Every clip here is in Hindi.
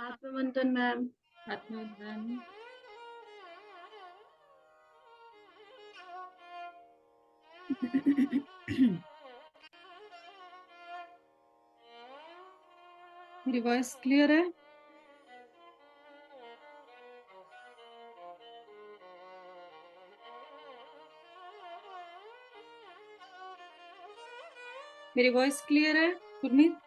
आत्ममंथन मैम। आत्मज्ञान। मेरी वॉइस क्लियर है? मेरी वॉइस क्लियर है गुरमीत?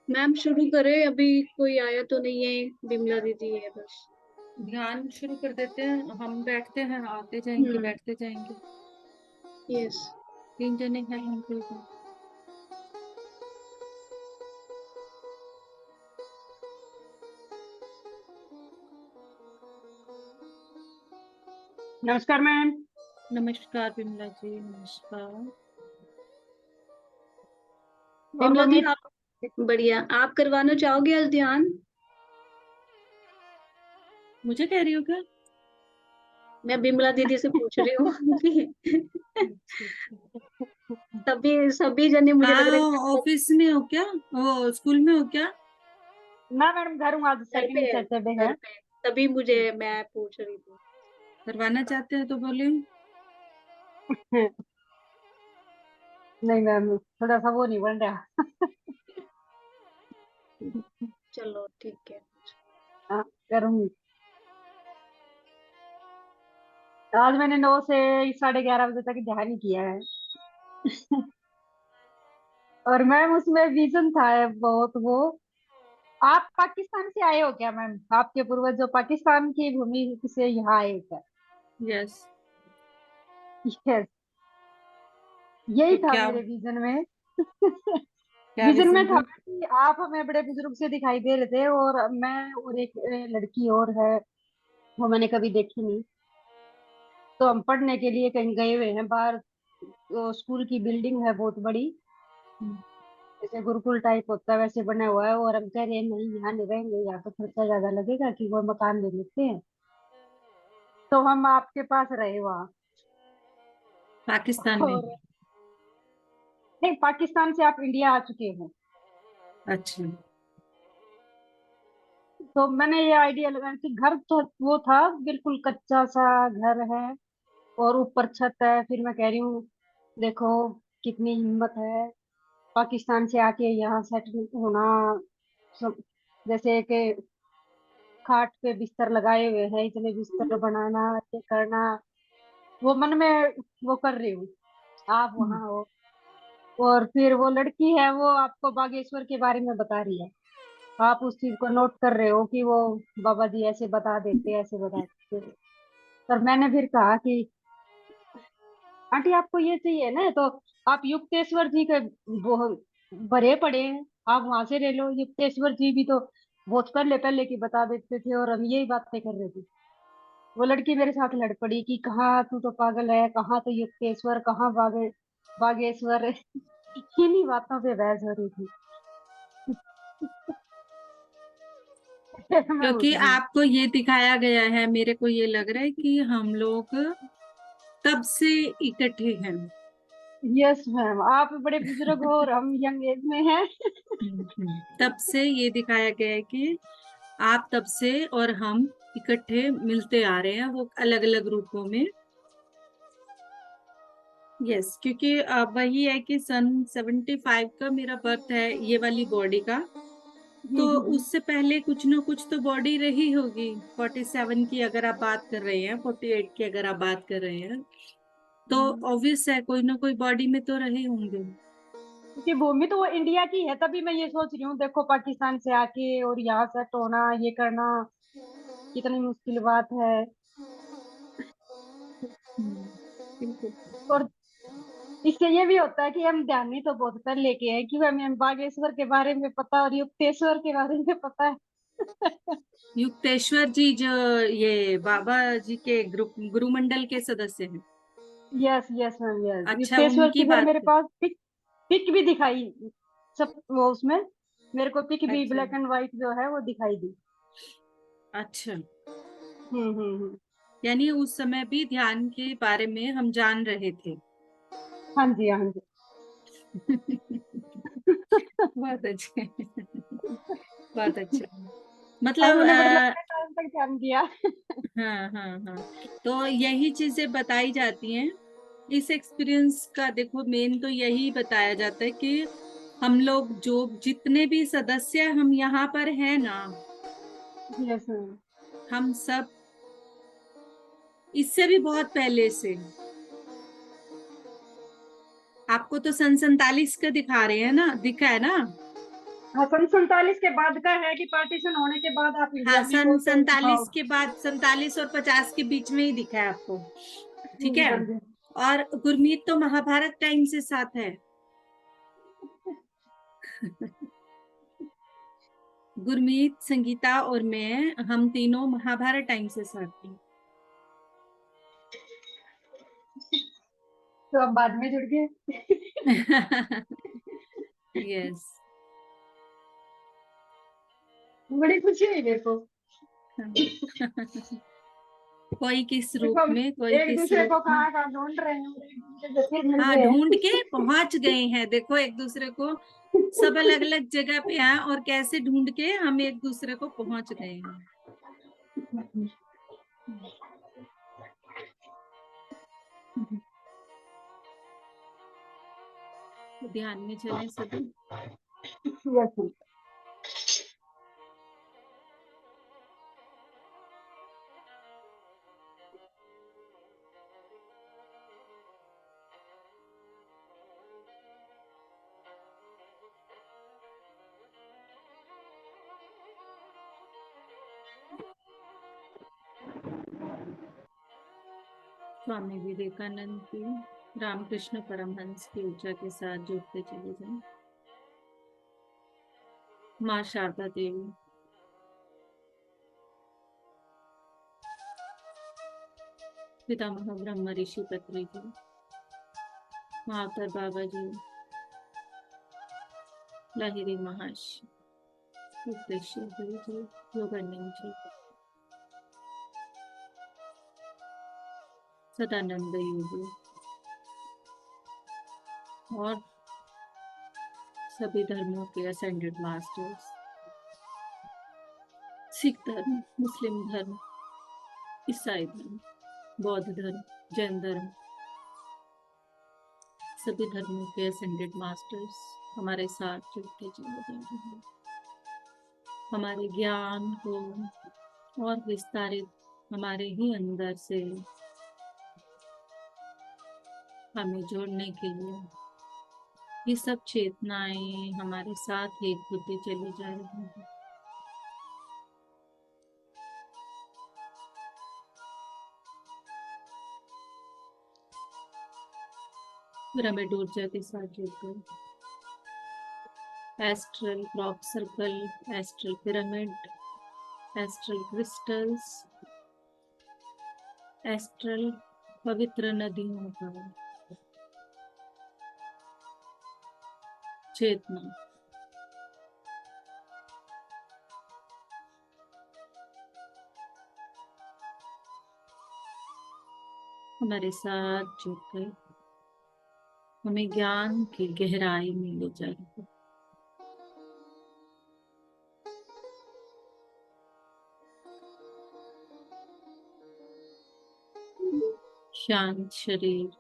मैम शुरू करें, अभी कोई आया तो नहीं है, बिमला दीदी है बस। ध्यान शुरू कर देते हैं, हम बैठते हैं, आते जाएंगे, बैठते जाएंगे। यस। 3 जने हैं हम कोई को। नमस्कार मैम। नमस्कार बिमला जी, नमस्कार। बिमला दी आप बढ़िया, आप करवाना चाहोगे आज ध्यान? मुझे कह रही हो क्या? मैं बिमला दीदी से पूछ रही हूँ कि सभी सभी जने मुझे लग रहा है ऑफिस में हो क्या? वो स्कूल में हो क्या? ना मैडम, घर हूँ, आज घर पे सेकंड है, सैटरडे घर है। पे। तभी मुझे मैं पूछ रही थी। करवाना चाहते हैं तो बोलिए। नहीं मैम, थोड़ा सा वो नहीं बन रहा। चलो ठीक है। हाँ, करूंगी। आज मैंने 9 से 11:30 बजे तक ध्यान ही किया है। और मैम उसमें विजन था बहुत वो। आप पाकिस्तान से आए हो क्या मैम? आपके पूर्वज जो पाकिस्तान की भूमि से यहाँ आए हो क्या? यस। यस, यही तो था क्या मेरे विजन में। क्या विजन में विजन था था? कि आप हमें बड़े बुजुर्ग से दिखाई दे रहे थे, और मैं और एक लड़की और है, वो मैंने कभी देखी नहीं। तो हम पढ़ने के लिए कहीं गए हुए हैं बाहर। तो स्कूल की बिल्डिंग है बहुत बड़ी, जैसे गुरुकुल टाइप होता है वैसे बना हुआ है, और हम कह रहे हैं नहीं यहाँ नहीं रहेंगे, यहाँ तो खर्चा ज्यादा लगेगा, कि वो मकान ले लेते हैं। तो हम आपके पास रहे वहाँ। पाकिस्तान में? और नहीं, पाकिस्तान से आप इंडिया आ चुके हो। अच्छा। तो मैंने ये आइडिया लगाया कि घर तो वो था, बिल्कुल कच्चा सा घर है, और ऊपर छत है। फिर मैं कह रही हूँ देखो कितनी हिम्मत है पाकिस्तान से आके यहाँ सेटल होना। सब जैसे कि खाट पे बिस्तर लगाए हुए हैं, इतने बिस्तर बनाना, ये करना, वो मन में वो कर रही हूँ। आप वहाँ हो, और फिर वो लड़की है वो आपको बागेश्वर के बारे में बता रही है। आप उस चीज को नोट कर रहे हो कि वो बाबा जी ऐसे बता देते, ऐसे बता देते। पर मैंने फिर कहा कि आंटी आपको ये चाहिए ना, तो आप युक्तेश्वर जी के वो भरे पड़े हैं, आप वहां से ले लो। युक्तेश्वर जी भी तो बहुत पहले पहले की बता देते थे और हम यही बातें कर रहे थे। वो लड़की मेरे साथ लड़ पड़ी कि कहाँ तू तो पागल है, कहाँ तो युक्तेश्वर, कहाँ बागेश्वर। इन्हीं बातों पे बहस हो रही थी। मैं उठ क्योंकि गई। आपको ये दिखाया गया है, मेरे को ये लग रहा है कि हम लोग तब से इकट्ठे हैं। यस मैम, आप बड़े बुजुर्ग हो और हम यंग एज में हैं। तब से ये दिखाया गया है कि आप तब से और हम इकट्ठे मिलते आ रहे हैं, वो अलग अलग रूपों में। यस, क्योंकि वही है कि सन 75 का मेरा बर्थ है, ये वाली बॉडी का। तो हम्म। उससे पहले कुछ ना कुछ तो बॉडी रही होगी। 47 की अगर आप बात कर रहे हैं, 48 की अगर आप बात कर रहे हैं, तो ऑब्वियस है कोई ना कोई बॉडी में तो रहे होंगे। क्योंकि भूमि तो वो इंडिया की है, तभी मैं ये सोच रही हूँ। देखो पाकिस्तान से आके और यहाँ सेट होना, ये करना कितनी मुश्किल बात है। बिल्कुल। और इससे ये भी होता है कि हम ध्यान तो बहुत कर लेके हैं कि हमें बागेश्वर के बारे में पता और युक्तेश्वर के बारे में पता है। युक्तेश्वर जी जो ये बाबा जी के ग्रुप गुरुमंडल के सदस्य हैं। Yes yes ma'am, yes. अच्छा, युक्तेश्वर उनकी की फिर बात मेरे कर। पास पिक पिक भी दिखाई, सब वो उसमें मेरे को पिक भी अच्छा। ब्लैक एंड व्हाइट जो है वो दिखाई दी। अच्छा, हम्म। यानी उस समय भी ध्यान के बारे में हम जान रहे थे। हाँ जी, हाँ जी। बहुत अच्छे। बहुत अच्छा। और मतलब मैंने बड़े लंबे टाइम तक ध्यान दिया। हाँ हाँ हाँ, तो यही चीजें बताई जाती हैं। इस एक्सपीरियंस का देखो, मेन तो यही बताया जाता है कि हम लोग जो जितने भी सदस्य हम यहाँ पर हैं ना, यस मैम। हम सब इससे भी बहुत पहले से। आपको तो सन 47 का दिखा रहे हैं ना, दिखा है ना। हाँ, सन 47 के बाद का है कि पार्टीशन होने के बाद आप हाँ, इंडिया में सन हो तो दिखाओ। 47 के बाद, 47 और 50 के बीच में ही दिखा है आपको। ठीक है। हाँ जी। और गुरमीत तो महाभारत टाइम से साथ है। गुरमीत, संगीता और मैं, हम तीनों महाभारत टाइम से साथ हैं। तो अब बाद में जुड़ गए। यस। बड़ी खुशी हुई मेरे को। कोई किस देखो रूप हम में, कोई एक किस दूसरे रूप को में। कहाँ कहाँ ढूंढ रहे हैं और एक दूसरे से फिर मिल हाँ, रहे ढूंढ हैं। के पहुंच गए हैं, देखो एक दूसरे को। सब अलग अलग जगह पे हैं और कैसे ढूंढ के हम एक दूसरे को पहुंच गए हैं। तो ध्यान में चलें सभी। यस। स्वामी विवेकानंद की, रामकृष्ण परमहंस की ऊर्जा के साथ जुड़ते चले जाएं। माँ शारदा देवी, पितामह ब्रह्म ऋषि पत्री जी, महाअवतार बाबा जी, लाहिरी महाश, युक्तेश्वर जी, योगानंद जी, सदानंद योगी और सभी धर्मों के असेंडेड मास्टर्स, सिख धर्म, मुस्लिम धर्म, ईसाई धर्म, बौद्ध धर्म, जैन धर्म, सभी धर्मों के असेंडेड मास्टर्स हमारे साथ जुड़ते चले जा रहे हैं। हमारे ज्ञान को और विस्तारित हमारे ही अंदर से हमें जोड़ने के लिए ये सब चेतनाएं हमारे साथ एक होते चले जा रही हैं। पिरामिड ऊर्जा के साथ जुड़ गए। Astral crop circle, astral pyramid, astral crystals, astral पवित्र नदियों का चेतना हमारे साथ जुड़ गए, हमें ज्ञान की गहराई में ले जाएगा। शांत शरीर,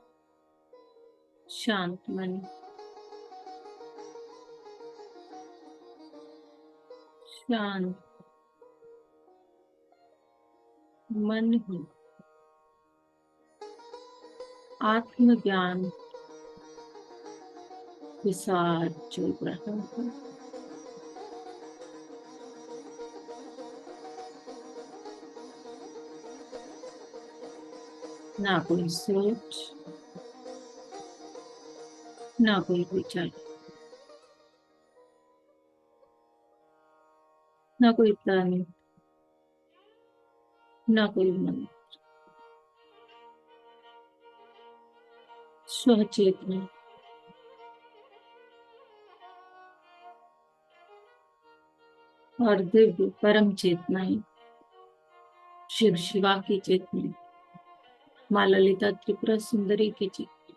शांत मन, शांत मन ही आत्मज्ञान के साथ जुड़ रहा है। ना कोई सोच, ना कोई विचार, ना कोई प्लानिंग, ना कोई मन, स्वचेतना और दिव्य परम चेतनाएं, शिव शिवा की चेतना, माँ ललिता त्रिपुरा सुंदरी की चेतना,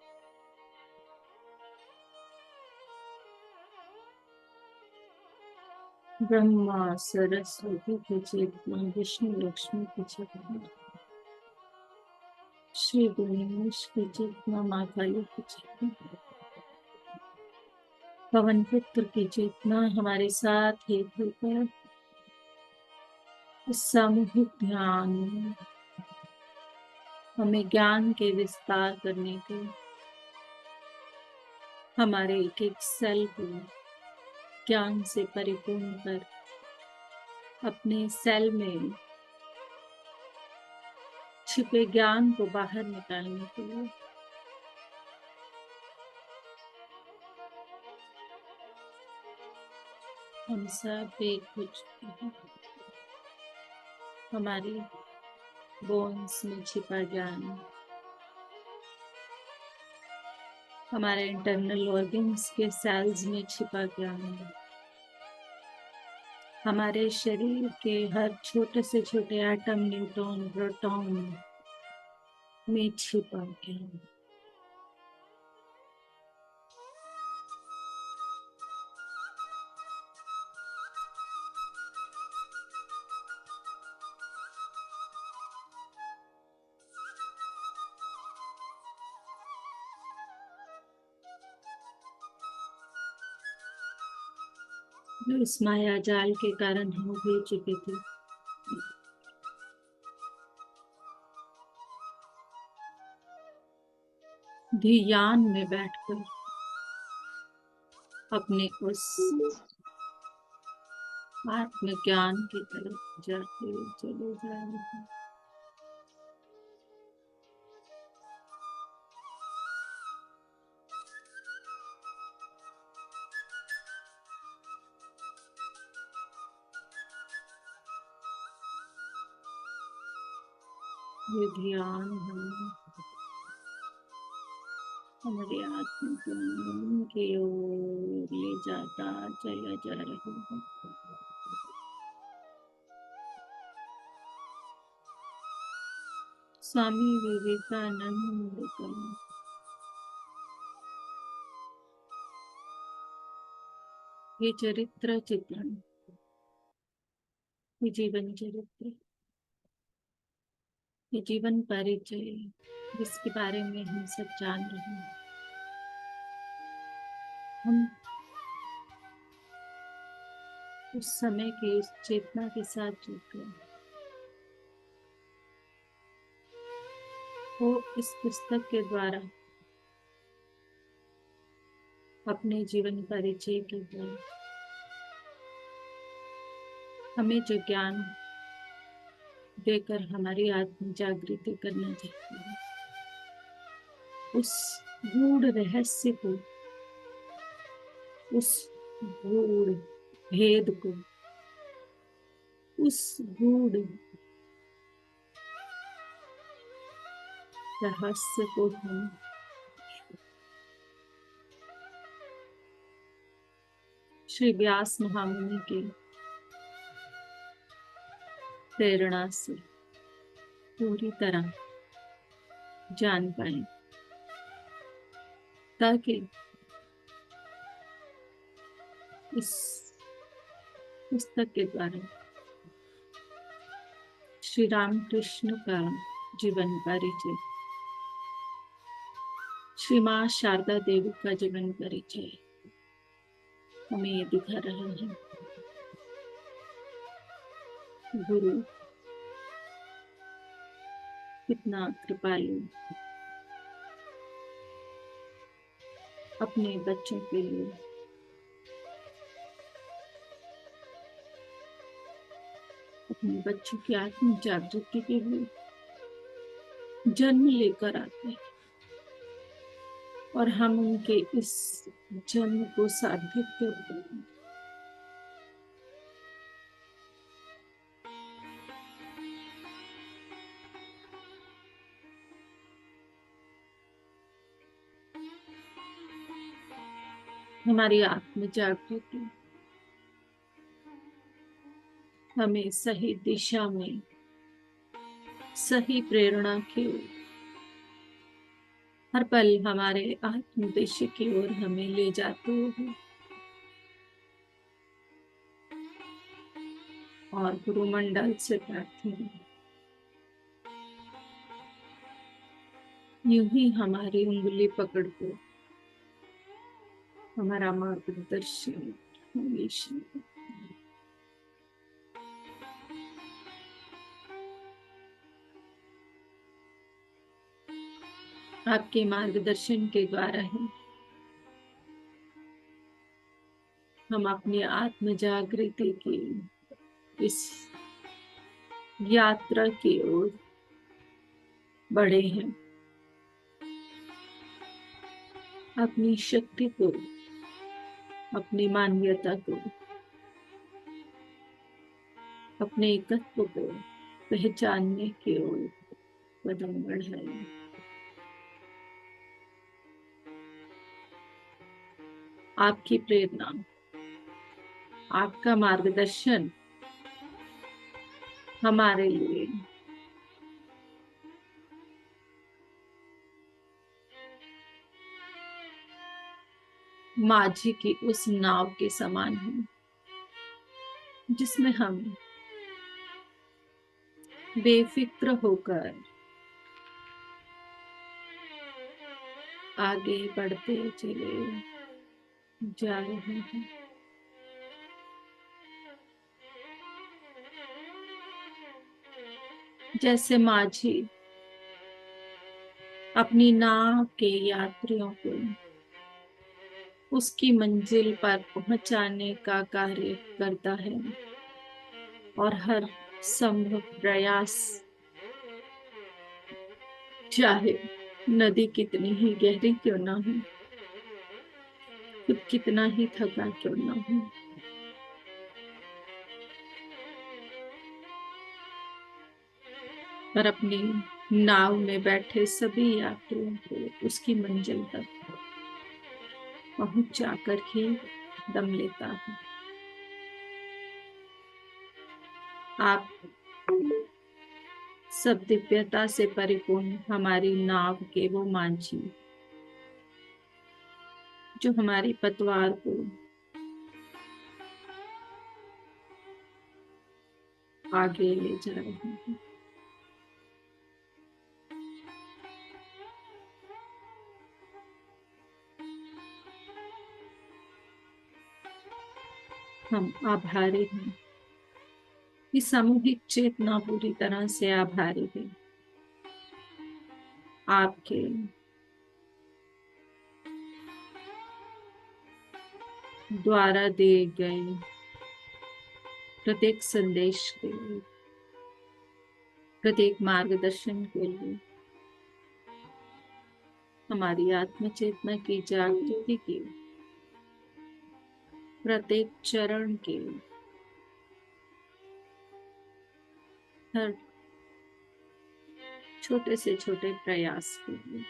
ब्रह्मा सरस्वती की चेतना, विष्णु लक्ष्मी की चेतना, श्री गणेश की चेतना, माँ काली की चेतना, पवन पुत्र की चेतना हमारे साथ एक होकर इस सामूहिक ध्यान में हमें ज्ञान के विस्तार करने के, हमारे एक एक सेल को ज्ञान से परिपूर्ण कर अपने सेल में छिपे ज्ञान को बाहर निकालने के लिए हम सब एक हो चुके हैं। हमारे बोन्स में छिपा ज्ञान, हमारे इंटरनल ऑर्गन्स के सेल्स में छिपा ज्ञान, हमारे शरीर के हर छोटे से छोटे एटम, न्यूट्रॉन, प्रोटॉन में छिपा ज्ञान। जो इस माया जाल के कारण हम भूल चुके थे, ध्यान में बैठकर अपने उस आत्मज्ञान की तरफ जाते चले जा रहे हैं। ये ध्यान हमारे आत्मज्ञान की ओर ले जाता चला जा रहा है। स्वामी विवेकानंद का ये चरित्र चित्रण, ये जीवन चरित्र, ये जीवन परिचय जिसके बारे में हम सब जान रहे हैं, हम उस समय की उस चेतना के साथ जुड़ गए। वो इस पुस्तक के द्वारा अपने जीवन परिचय के द्वारा हमें जो ज्ञान देकर हमारी आत्म जागृति करना चाहते हैं, उस गूढ़ रहस्य को, उस गूढ़ भेद को, उस गूढ़ रहस्य को हम श्री व्यास महामुनि की प्रेरणा से पूरी तरह जान पाए, ताकि इस पुस्तक के द्वारा श्री रामकृष्ण का जीवन परिचय, श्री मां शारदा देवी का जीवन परिचय हमें ये दिखा रहा है। गुरु कितना कृपालु, अपने बच्चों के लिए अपने बच्चों की आत्म जागृति के लिए जन्म लेकर आते हैं, और हम उनके इस जन्म को सार्थक करते हैं। हमारी आत्म जागृति हमें सही दिशा में, सही प्रेरणा की ओर, हर पल हमारे आत्म उद्देश्य की ओर हमें ले जाते हुए, और गुरुमंडल से प्रार्थना, यूं ही हमारी उंगली पकड़ को हमारा मार्गदर्शन हमेशा आपके मार्गदर्शन के द्वारा ही हम अपनी आत्म जागृति की इस यात्रा की ओर बढ़े हैं। अपनी शक्ति को, अपनी मानवीयता को, अपने एकत्व को पहचानने की ओर कदम बढ़ाएं। आपकी प्रेरणा, आपका मार्गदर्शन हमारे लिए माझी की उस नाव के समान है, जिसमें हम बेफिक्र होकर आगे बढ़ते चले जा रहे हैं। जैसे माझी अपनी नाव के यात्रियों को उसकी मंजिल पर पहुंचाने का कार्य करता है, और हर संभव प्रयास, चाहे नदी कितनी ही गहरी क्यों ना हो, खुद कितना ही थका क्यों ना हो, पर अपनी नाव में बैठे सभी यात्रियों को उसकी मंजिल तक पहुंच जाकर ही दम लेता है। आप सब दिव्यता से परिपूर्ण हमारी नाव के वो माझी, जो हमारी पतवार को आगे ले जा रहे हैं। हम आभारी हैं, कि सामूहिक चेतना पूरी तरह से आभारी है आपके द्वारा दिए गए प्रत्येक संदेश के लिए, प्रत्येक मार्गदर्शन के लिए। हमारी आत्म चेतना की जागृति की प्रत्येक चरण के हर छोटे से छोटे प्रयास के लिए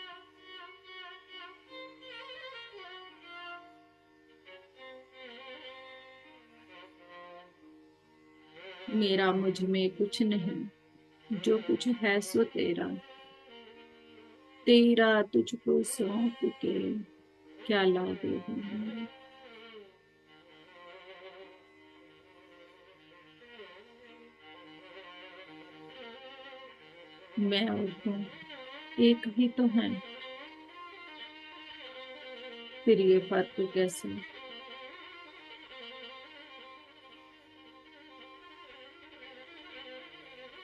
मेरा मुझ में कुछ नहीं, जो कुछ है सो तेरा, तेरा तुझको सौंप के क्या लागे हमें। मैं और तुम एक ही तो हैं, फिर ये फर्क कैसे।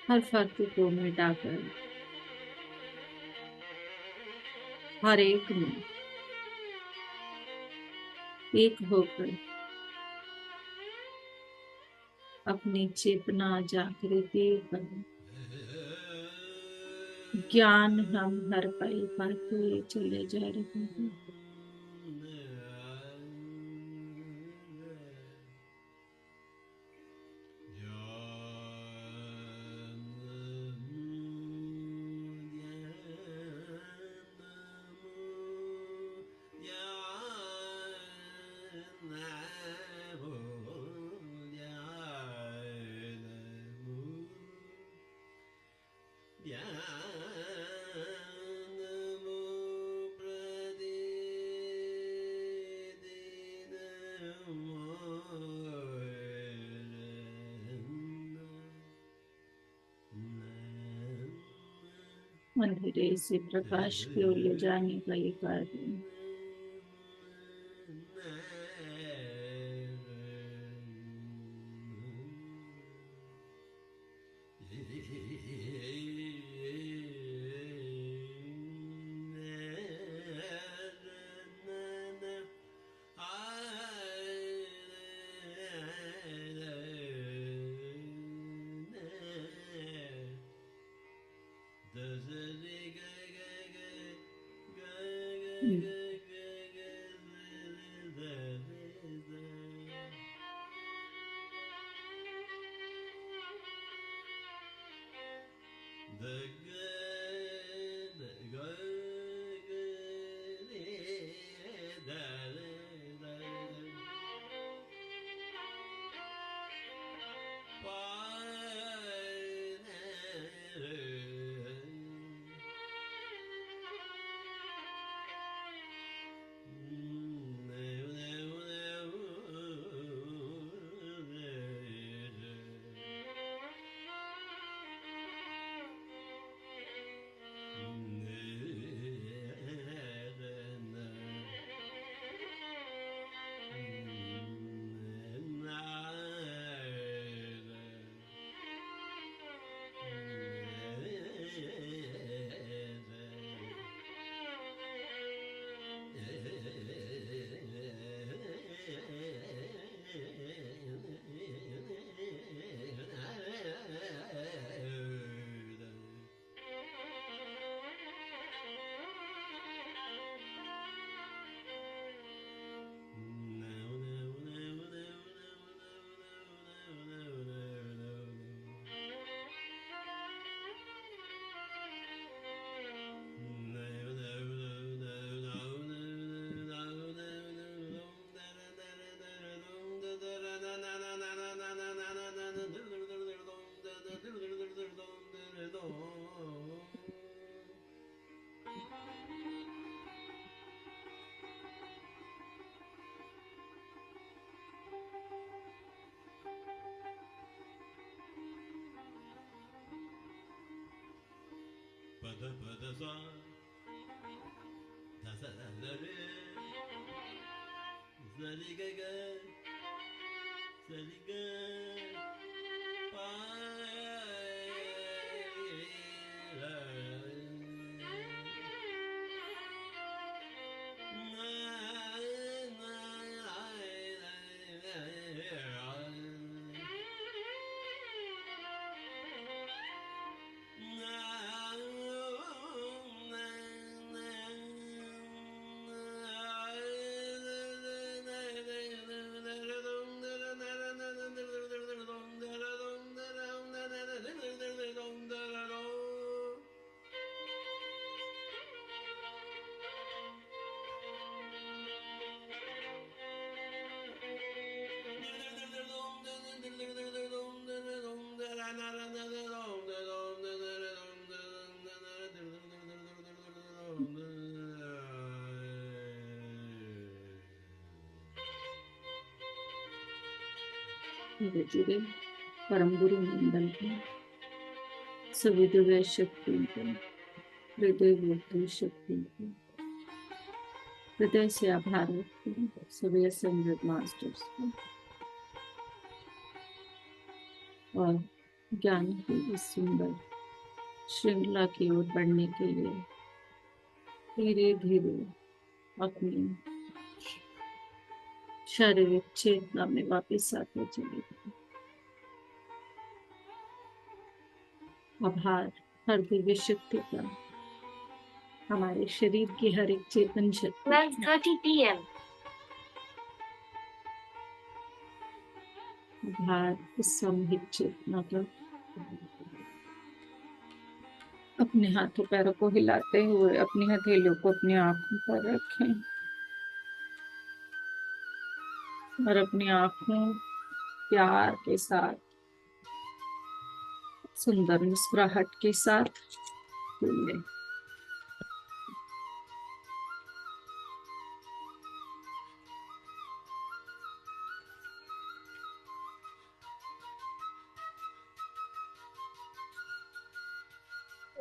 हर फर्क को मिटाकर हर एक में एक होकर अपनी चेतना जागृति पर ज्ञान हम हर पल पाते चले जा रहे हैं। अंधेरे से प्रकाश की ओर ले जाने का ये कार्य धीरे धीरे परम गुरु मंडल को, सभी दिव्य शक्ति को, हृदय बुद्धि शक्ति को, हृदय से आभार व्यक्त करें सभी असंगत मास्टर्स को, और ज्ञान की इस सुंदर श्रृंखला की ओर बढ़ने के लिए धीरे धीरे अपनी शारीरिक चेतना में वापस आते चले गए। आभार हर दिव्य शक्ति का, हमारे शरीर की हर एक चेतन शक्ति। 12:30 p.m. आभार इस सामूहिक चेतना का। अपने हाथों पैरों को हिलाते हुए अपनी हथेलियों को अपनी आंखों पर रखें और अपनी आंखों प्यार के साथ, सुंदर मुस्कुराहट के साथ खोलें।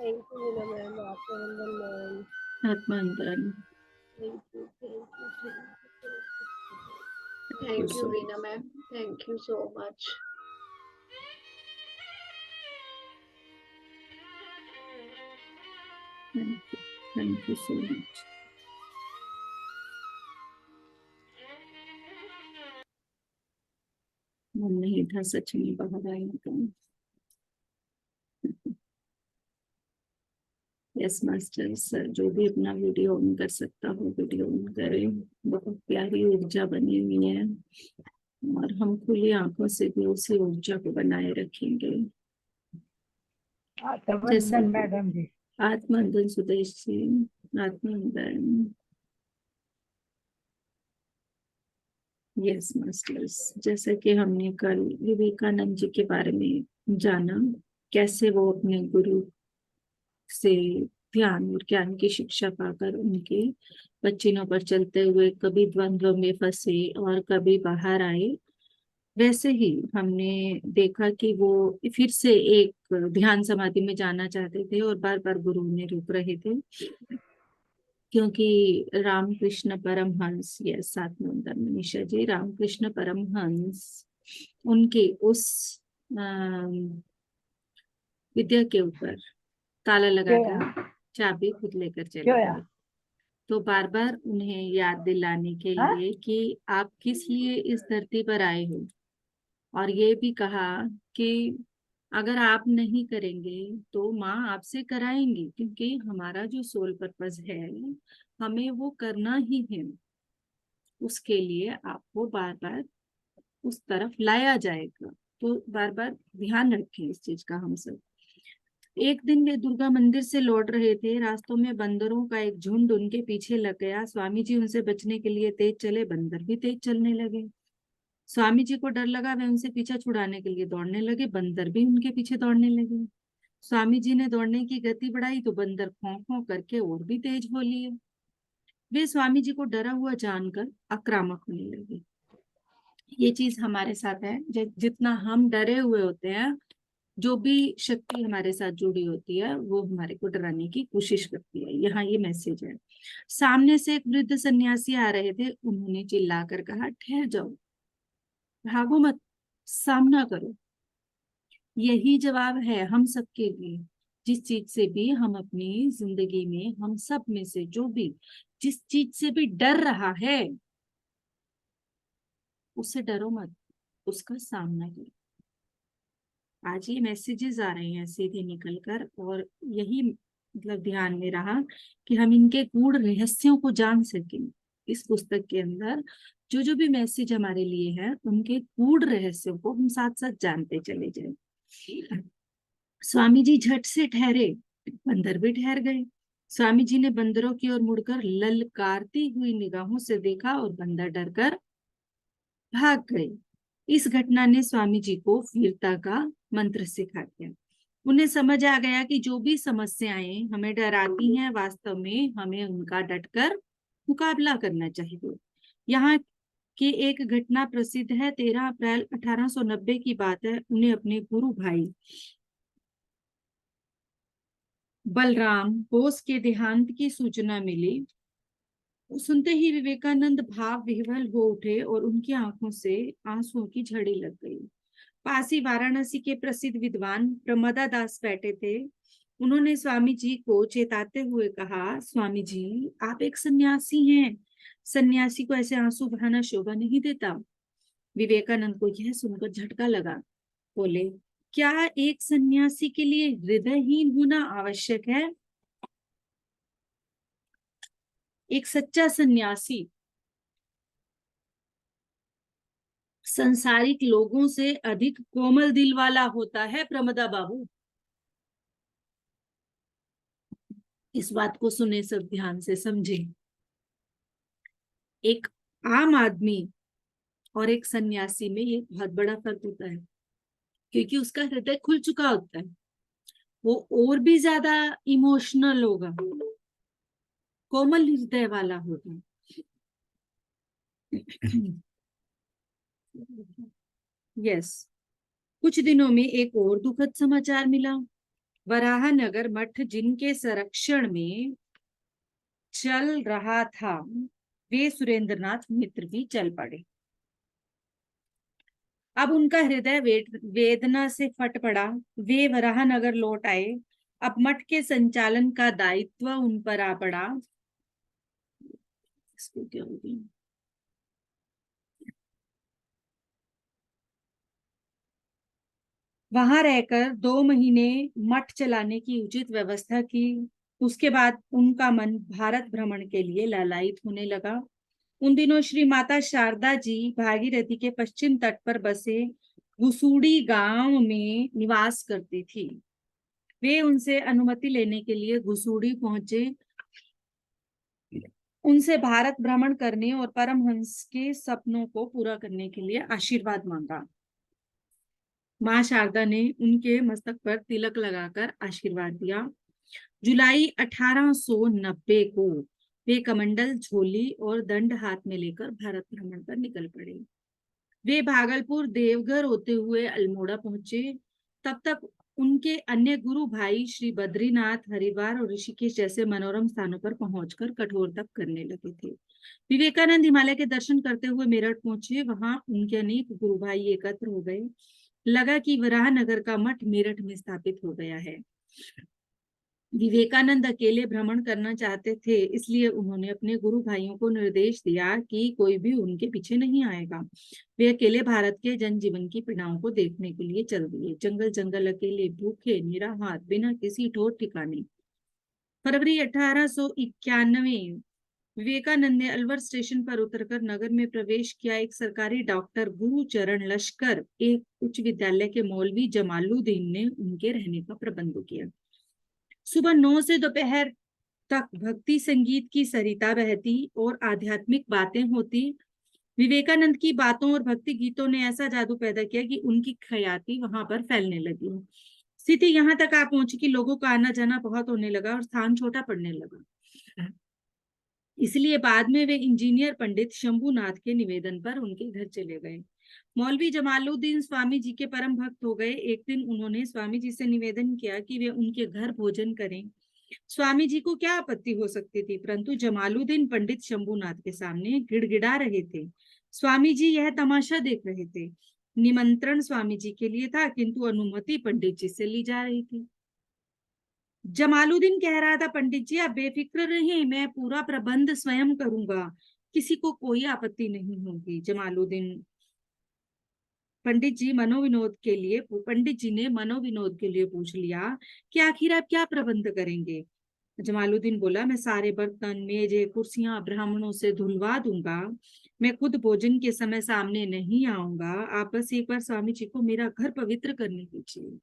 Thank you, Veena ma'am. Atmanandan ma'am. आत्मांतरण। Thank you, Thank you, Veena ma'am. Thank you so much. Thank you so much. मन नहीं था सच में बाहर आया तो। यस मास्टर सर, जो भी अपना वीडियो ऑन कर सकता हो वीडियो ऑन करें। बहुत प्यारी ऊर्जा बनी हुई है और हम खुली आंखों से भी उसी ऊर्जा को बनाए रखेंगे। जैसे मैडम जी। आत्मंदन सुदेश जी, आत्मंदन। यस मास्टर्स, जैसे कि हमने कल विवेकानंद जी के बारे में जाना, कैसे वो अपने गुरु से ध्यान और ज्ञान की शिक्षा पाकर उनके पच्चीनों पर चलते हुए कभी द्वंद्व में फंसे और कभी बाहर आए, वैसे ही हमने देखा कि वो फिर से एक ध्यान समाधि में जाना चाहते थे और बार बार गुरु उन्हें रोक रहे थे, क्योंकि रामकृष्ण परमहंस, ये साथ में उनका मनीषा जी, रामकृष्ण परमहंस उनके उस विद्या के ऊपर ताला लगाकर चाबी खुद लेकर चले गए। तो बार बार उन्हें याद दिलाने के लिए कि आप किस लिए इस धरती पर आए हो, और ये भी कहा कि अगर आप नहीं करेंगे तो माँ आपसे कराएंगी, क्योंकि हमारा जो सोल पर्पस है हमें वो करना ही है। उसके लिए आपको बार बार उस तरफ लाया जाएगा, तो बार बार ध्यान रखें इस चीज का हम सब। एक दिन वे दुर्गा मंदिर से लौट रहे थे, रास्तों में बंदरों का एक झुंड उनके पीछे लग गया। स्वामी जी उनसे बचने के लिए तेज चले, बंदर भी तेज चलने लगे। स्वामी जी को डर लगा, वे उनसे पीछा छुड़ाने के लिए दौड़ने लगे, बंदर भी उनके पीछे दौड़ने लगे। स्वामी जी ने दौड़ने की गति बढ़ाई तो बंदर खौं खौं करके और भी तेज हो लिए। वे स्वामी जी को डरा हुआ जानकर आक्रामक होने लगे। ये चीज हमारे साथ है, जितना हम डरे हुए होते हैं, जो भी शक्ति हमारे साथ जुड़ी होती है वो हमारे को डराने की कोशिश करती है। यहाँ ये मैसेज है। सामने से एक वृद्ध सन्यासी आ रहे थे, उन्होंने चिल्लाकर कहा, ठहर जाओ, भागो मत, सामना करो। यही जवाब है हम सबके लिए। जिस चीज से भी हम अपनी जिंदगी में, हम सब में से जो भी जिस चीज से भी डर रहा है, उससे डरो मत, उसका सामना करो। आज ये मैसेजेस आ रहे हैं सीधे निकलकर, और यही मतलब ध्यान में रहा कि हम इनके गूढ़ रहस्यों को जान सकें। इस पुस्तक के अंदर जो जो भी मैसेज हमारे लिए है, उनके गूढ़ रहस्यों को हम साथ साथ जानते चले जाए। स्वामी जी झट से ठहरे, बंदर भी ठहर गए। स्वामी जी ने बंदरों की ओर मुड़कर ललकारती हुई निगाहों से देखा और बंदर डरकर भाग गए। इस घटना ने स्वामी जी को वीरता का मंत्र सिखा दिया। उन्हें समझ आ गया कि जो भी समस्याएं हमें डराती हैं, वास्तव में हमें उनका डटकर मुकाबला करना चाहिए। यहाँ कि एक घटना प्रसिद्ध है। 13 अप्रैल 1890 की बात है। उन्हें अपने गुरु भाई बलराम बोस के देहांत की सूचना मिली। सुनते ही विवेकानंद भाव विह्वल हो उठे और उनकी आंखों से आंसुओं की झड़ी लग गई। पास ही वाराणसी के प्रसिद्ध विद्वान प्रमदा दास बैठे थे। उन्होंने स्वामी जी को चेताते हुए कहा, स्वामी जी, आप एक सन्यासी हैं, सन्यासी को ऐसे आंसू बहाना शोभा नहीं देता। विवेकानंद को यह सुनकर झटका लगा। बोले, क्या एक सन्यासी के लिए हृदयहीन होना आवश्यक है? एक सच्चा सन्यासी संसारिक लोगों से अधिक कोमल दिल वाला होता है प्रमदा बाबू। इस बात को सुने, सब ध्यान से समझे। एक आम आदमी और एक सन्यासी में ये बहुत बड़ा फर्क होता है, क्योंकि उसका हृदय खुल चुका होता है, वो और भी ज्यादा इमोशनल होगा, कोमल हृदय वाला होगा। यस। कुछ दिनों में एक और दुखद समाचार मिला। वराहनगर मठ जिनके संरक्षण में चल रहा था, वे सुरेंद्रनाथ मित्र भी चल पड़े। अब उनका हृदय वेदना से फट पड़ा। वे वराहनगर लौट आए। अब मठ के संचालन का दायित्व उन पर आ पड़ा। इसको क्या हो गया? वहां रहकर 2 महीने मठ चलाने की उचित व्यवस्था की। उसके बाद उनका मन भारत भ्रमण के लिए लालायित होने लगा। उन दिनों श्री माता शारदा जी भागीरथी के पश्चिम तट पर बसे गुसूड़ी गांव में निवास करती थी। वे उनसे अनुमति लेने के लिए गुसूड़ी पहुंचे। उनसे भारत भ्रमण करने और परमहंस के सपनों को पूरा करने के लिए आशीर्वाद मांगा। मां शारदा ने उनके मस्तक पर तिलक लगाकर आशीर्वाद दिया। जुलाई 1890 को वे कमंडल झोली और दंड हाथ में लेकर भारत भ्रमण पर निकल पड़े। वे भागलपुर देवघर होते हुए अल्मोड़ा पहुंचे। तब तक उनके अन्य गुरु भाई श्री बद्रीनाथ, हरिद्वार और ऋषिकेश जैसे मनोरम स्थानों पर पहुंचकर कठोर तप करने लगे थे। विवेकानंद हिमालय के दर्शन करते हुए मेरठ पहुंचे। वहां उनके अनेक गुरु भाई एकत्र हो गए। लगा कि वराहनगर का मठ मेरठ में स्थापित हो गया है। विवेकानंद अकेले भ्रमण करना चाहते थे, इसलिए उन्होंने अपने गुरु भाइयों को निर्देश दिया कि कोई भी उनके पीछे नहीं आएगा। वे अकेले भारत के जनजीवन की पीड़ाओं को देखने के लिए चल दिए। जंगल जंगल अकेले, भूखे, निराहार, बिना किसी ठोर ठिकाने। फरवरी 1891 विवेकानंद ने अलवर स्टेशन पर उतरकर नगर में प्रवेश किया। एक सरकारी डॉक्टर गुरुचरण लश्कर, एक उच्च विद्यालय के मौलवी जमालुद्दीन ने उनके रहने का प्रबंध किया। सुबह 9 से दोपहर तक भक्ति संगीत की सरिता बहती और आध्यात्मिक बातें होती। विवेकानंद की बातों और भक्ति गीतों ने ऐसा जादू पैदा किया कि उनकी ख्याति वहां पर फैलने लगी। स्थिति यहाँ तक आ पहुंची कि लोगों का आना जाना बहुत होने लगा और स्थान छोटा पड़ने लगा। इसलिए बाद में वे इंजीनियर पंडित शंभुनाथ के निवेदन पर उनके घर चले गए। मौलवी जमालुद्दीन स्वामी जी के परम भक्त हो गए। एक दिन उन्होंने स्वामी जी से निवेदन किया कि वे उनके घर भोजन करें। स्वामी जी को क्या आपत्ति हो सकती थी, परंतु जमालुद्दीन पंडित शंभुनाथ के सामने गिड़गिड़ा रहे थे। स्वामी जी यह तमाशा देख रहे थे। निमंत्रण स्वामी जी के लिए था, किंतु अनुमति पंडित जी से ली जा रही थी। जमालुद्दीन कह रहा था, पंडित जी आप बेफिक्र रहिए, मैं पूरा प्रबंध स्वयं करूंगा, किसी को कोई आपत्ति नहीं होगी। पंडित जी ने मनोविनोद के लिए पूछ लिया कि आखिर आप क्या प्रबंध करेंगे। जमालुद्दीन बोला, मैं सारे बर्तन, मेजे, कुर्सियां ब्राह्मणों से धुलवा दूंगा। मैं खुद भोजन के समय सामने नहीं आऊंगा। आप बस एक बार स्वामी जी को मेरा घर पवित्र करने दीजिए।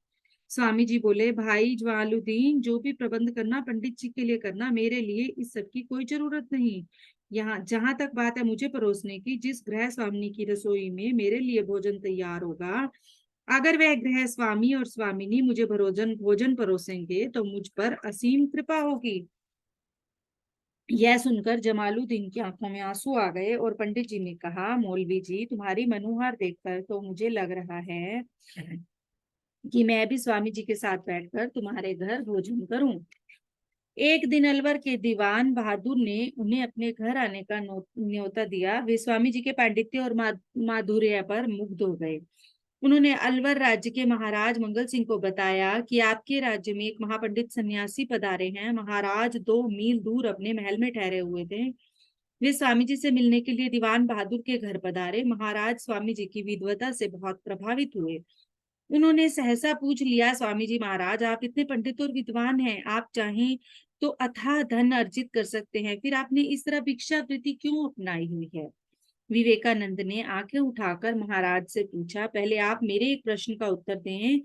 स्वामी जी बोले, भाई जमालुद्दीन, जो भी प्रबंध करना पंडित जी के लिए करना, मेरे लिए इस सब की कोई जरूरत नहीं। यहाँ जहां तक बात है मुझे परोसने की, जिस गृह स्वामिनी की रसोई में मेरे लिए भोजन तैयार होगा, अगर वह गृह स्वामी और स्वामिनी मुझे भोजन परोसेंगे तो मुझ पर असीम कृपा होगी। यह सुनकर जमालुद्दीन की आंखों में आंसू आ गए और पंडित जी ने कहा, मौलवी जी, तुम्हारी मनोहार देखकर तो मुझे लग रहा है कि मैं भी स्वामी जी के साथ बैठकर तुम्हारे घर भोजन करूं। एक दिन अलवर के दीवान बहादुर ने उन्हें अपने घर आने का न्योता दिया। वे स्वामी जी के पांडित्य और माधुर्य पर मुग्ध हो गए। उन्होंने अलवर राज्य के महाराज मंगल सिंह को बताया कि आपके राज्य में एक महापंडित सन्यासी पधारे हैं। महाराज 2 मील दूर अपने महल में ठहरे हुए थे। वे स्वामी जी से मिलने के लिए दीवान बहादुर के घर पधारे। महाराज स्वामी जी की विद्वता से बहुत प्रभावित हुए। उन्होंने सहसा पूछ लिया, स्वामी जी महाराज, आप इतने पंडित और विद्वान हैं, आप चाहें तो अथाह धन अर्जित कर सकते हैं, फिर आपने इस तरह भिक्षावृत्ति क्यों अपनाई हुई है? विवेकानंद ने आंखें उठाकर महाराज से पूछा, पहले आप मेरे एक प्रश्न का उत्तर दें।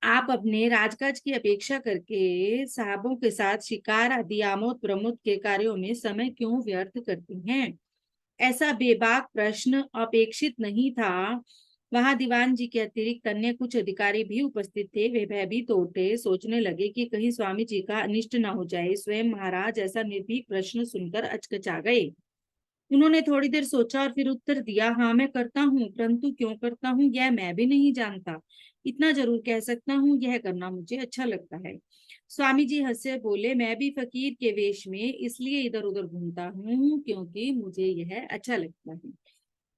आप अपने राजकाज की अपेक्षा करके साहबों के साथ शिकार आदि आमोद प्रमोद के कार्यों में समय क्यों व्यर्थ करती हैं? ऐसा बेबाक प्रश्न अपेक्षित नहीं था। वहां दीवान जी के अतिरिक्त अन्य कुछ अधिकारी भी उपस्थित थे। वे भयभीत उठे, सोचने लगे कि कहीं स्वामी जी का अनिष्ट न हो जाए। स्वयं महाराज ऐसा निर्भीक प्रश्न सुनकर अचकचा गए। उन्होंने थोड़ी देर सोचा और फिर उत्तर दिया, हाँ मैं करता हूँ, परंतु क्यों करता हूँ यह मैं भी नहीं जानता। इतना जरूर कह सकता हूँ, यह करना मुझे अच्छा लगता है। स्वामी जी हंसे, बोले, मैं भी फकीर के वेश में इसलिए इधर उधर घूमता हूँ क्योंकि मुझे यह अच्छा लगता है।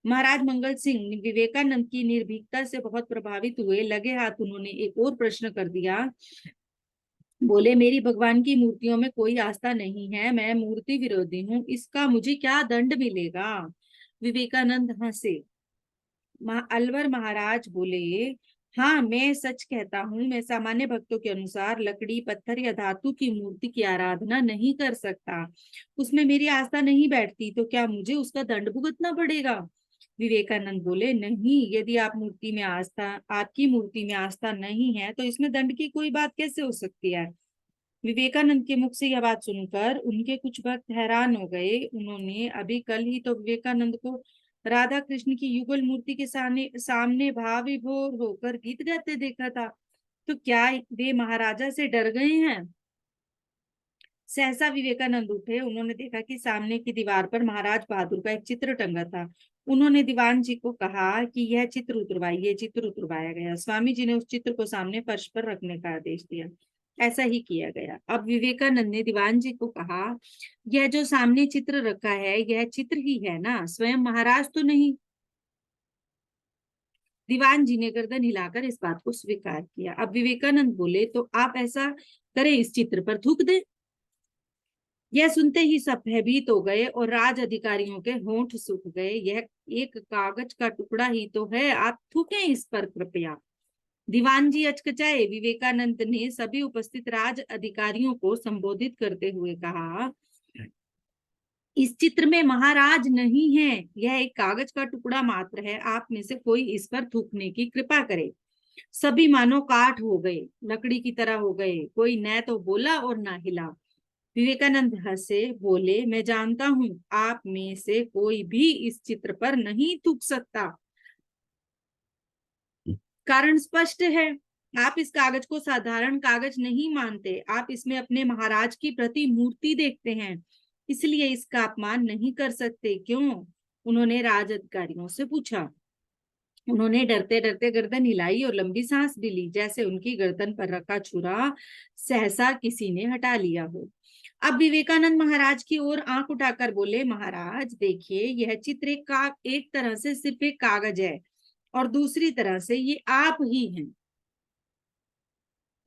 महाराज मंगल सिंह विवेकानंद की निर्भीकता से बहुत प्रभावित हुए। लगे हाथ उन्होंने एक और प्रश्न कर दिया। बोले, मेरी भगवान की मूर्तियों में कोई आस्था नहीं है, मैं मूर्ति विरोधी हूँ, इसका मुझे क्या दंड मिलेगा? विवेकानंद हंसे। अलवर महाराज बोले, हाँ मैं सच कहता हूँ, मैं सामान्य भक्तों के अनुसार लकड़ी पत्थर या धातु की मूर्ति की आराधना नहीं कर सकता। उसमें मेरी आस्था नहीं बैठती, तो क्या मुझे उसका दंड भुगतना पड़ेगा? विवेकानंद बोले, नहीं, यदि आपकी मूर्ति में आस्था नहीं है तो इसमें दंड की कोई बात कैसे हो सकती है? विवेकानंद के मुख से यह बात सुनकर उनके कुछ भक्त हैरान हो गए। उन्होंने अभी कल ही तो विवेकानंद को राधा कृष्ण की युगल मूर्ति के सामने भाव विभोर होकर गीत गाते देखा था, तो क्या वे महाराजा से डर गए हैं? सहसा विवेकानंद उठे। उन्होंने देखा कि सामने की दीवार पर महाराज बहादुर का एक चित्र टंगा था। उन्होंने दीवान जी को कहा कि यह चित्र उतरवाइए। चित्र उतरवाया गया। स्वामी जी ने उस चित्र को सामने फर्श पर रखने का आदेश दिया। ऐसा ही किया गया। अब विवेकानंद ने दीवान जी को कहा, यह जो सामने चित्र रखा है यह चित्र ही है ना, स्वयं महाराज तो नहीं? दीवान जी ने गर्दन हिलाकर इस बात को स्वीकार किया। अब विवेकानंद बोले, तो आप ऐसा करें, इस चित्र पर थूक दें। यह सुनते ही सब भयभीत हो गए और राज अधिकारियों के होंठ सूख गए। यह एक कागज का टुकड़ा ही तो है, आप थूकें इस पर कृपया। दीवान जी अचकचाए। विवेकानंद ने सभी उपस्थित राज अधिकारियों को संबोधित करते हुए कहा, इस चित्र में महाराज नहीं है, यह एक कागज का टुकड़ा मात्र है, आप में से कोई इस पर थूकने की कृपा करे। सभी मानो काठ हो गए, लकड़ी की तरह हो गए, कोई न तो बोला और न हिला। विवेकानंद हंसे, बोले, मैं जानता हूं आप में से कोई भी इस चित्र पर नहीं थूक सकता। कारण स्पष्ट है, आप इस कागज को साधारण कागज नहीं मानते, आप इसमें अपने महाराज की प्रतिमूर्ति देखते हैं, इसलिए इसका अपमान नहीं कर सकते। क्यों? उन्होंने राज अधिकारियों से पूछा। उन्होंने डरते डरते गर्दन हिलाई और लंबी सांस भी ली, जैसे उनकी गर्दन पर रखा छुरा सहसा किसी ने हटा लिया हो। अब विवेकानंद महाराज की ओर आंख उठाकर बोले, महाराज देखिए, यह चित्र एक तरह से सिर्फ एक कागज है और दूसरी तरह से ये आप ही हैं।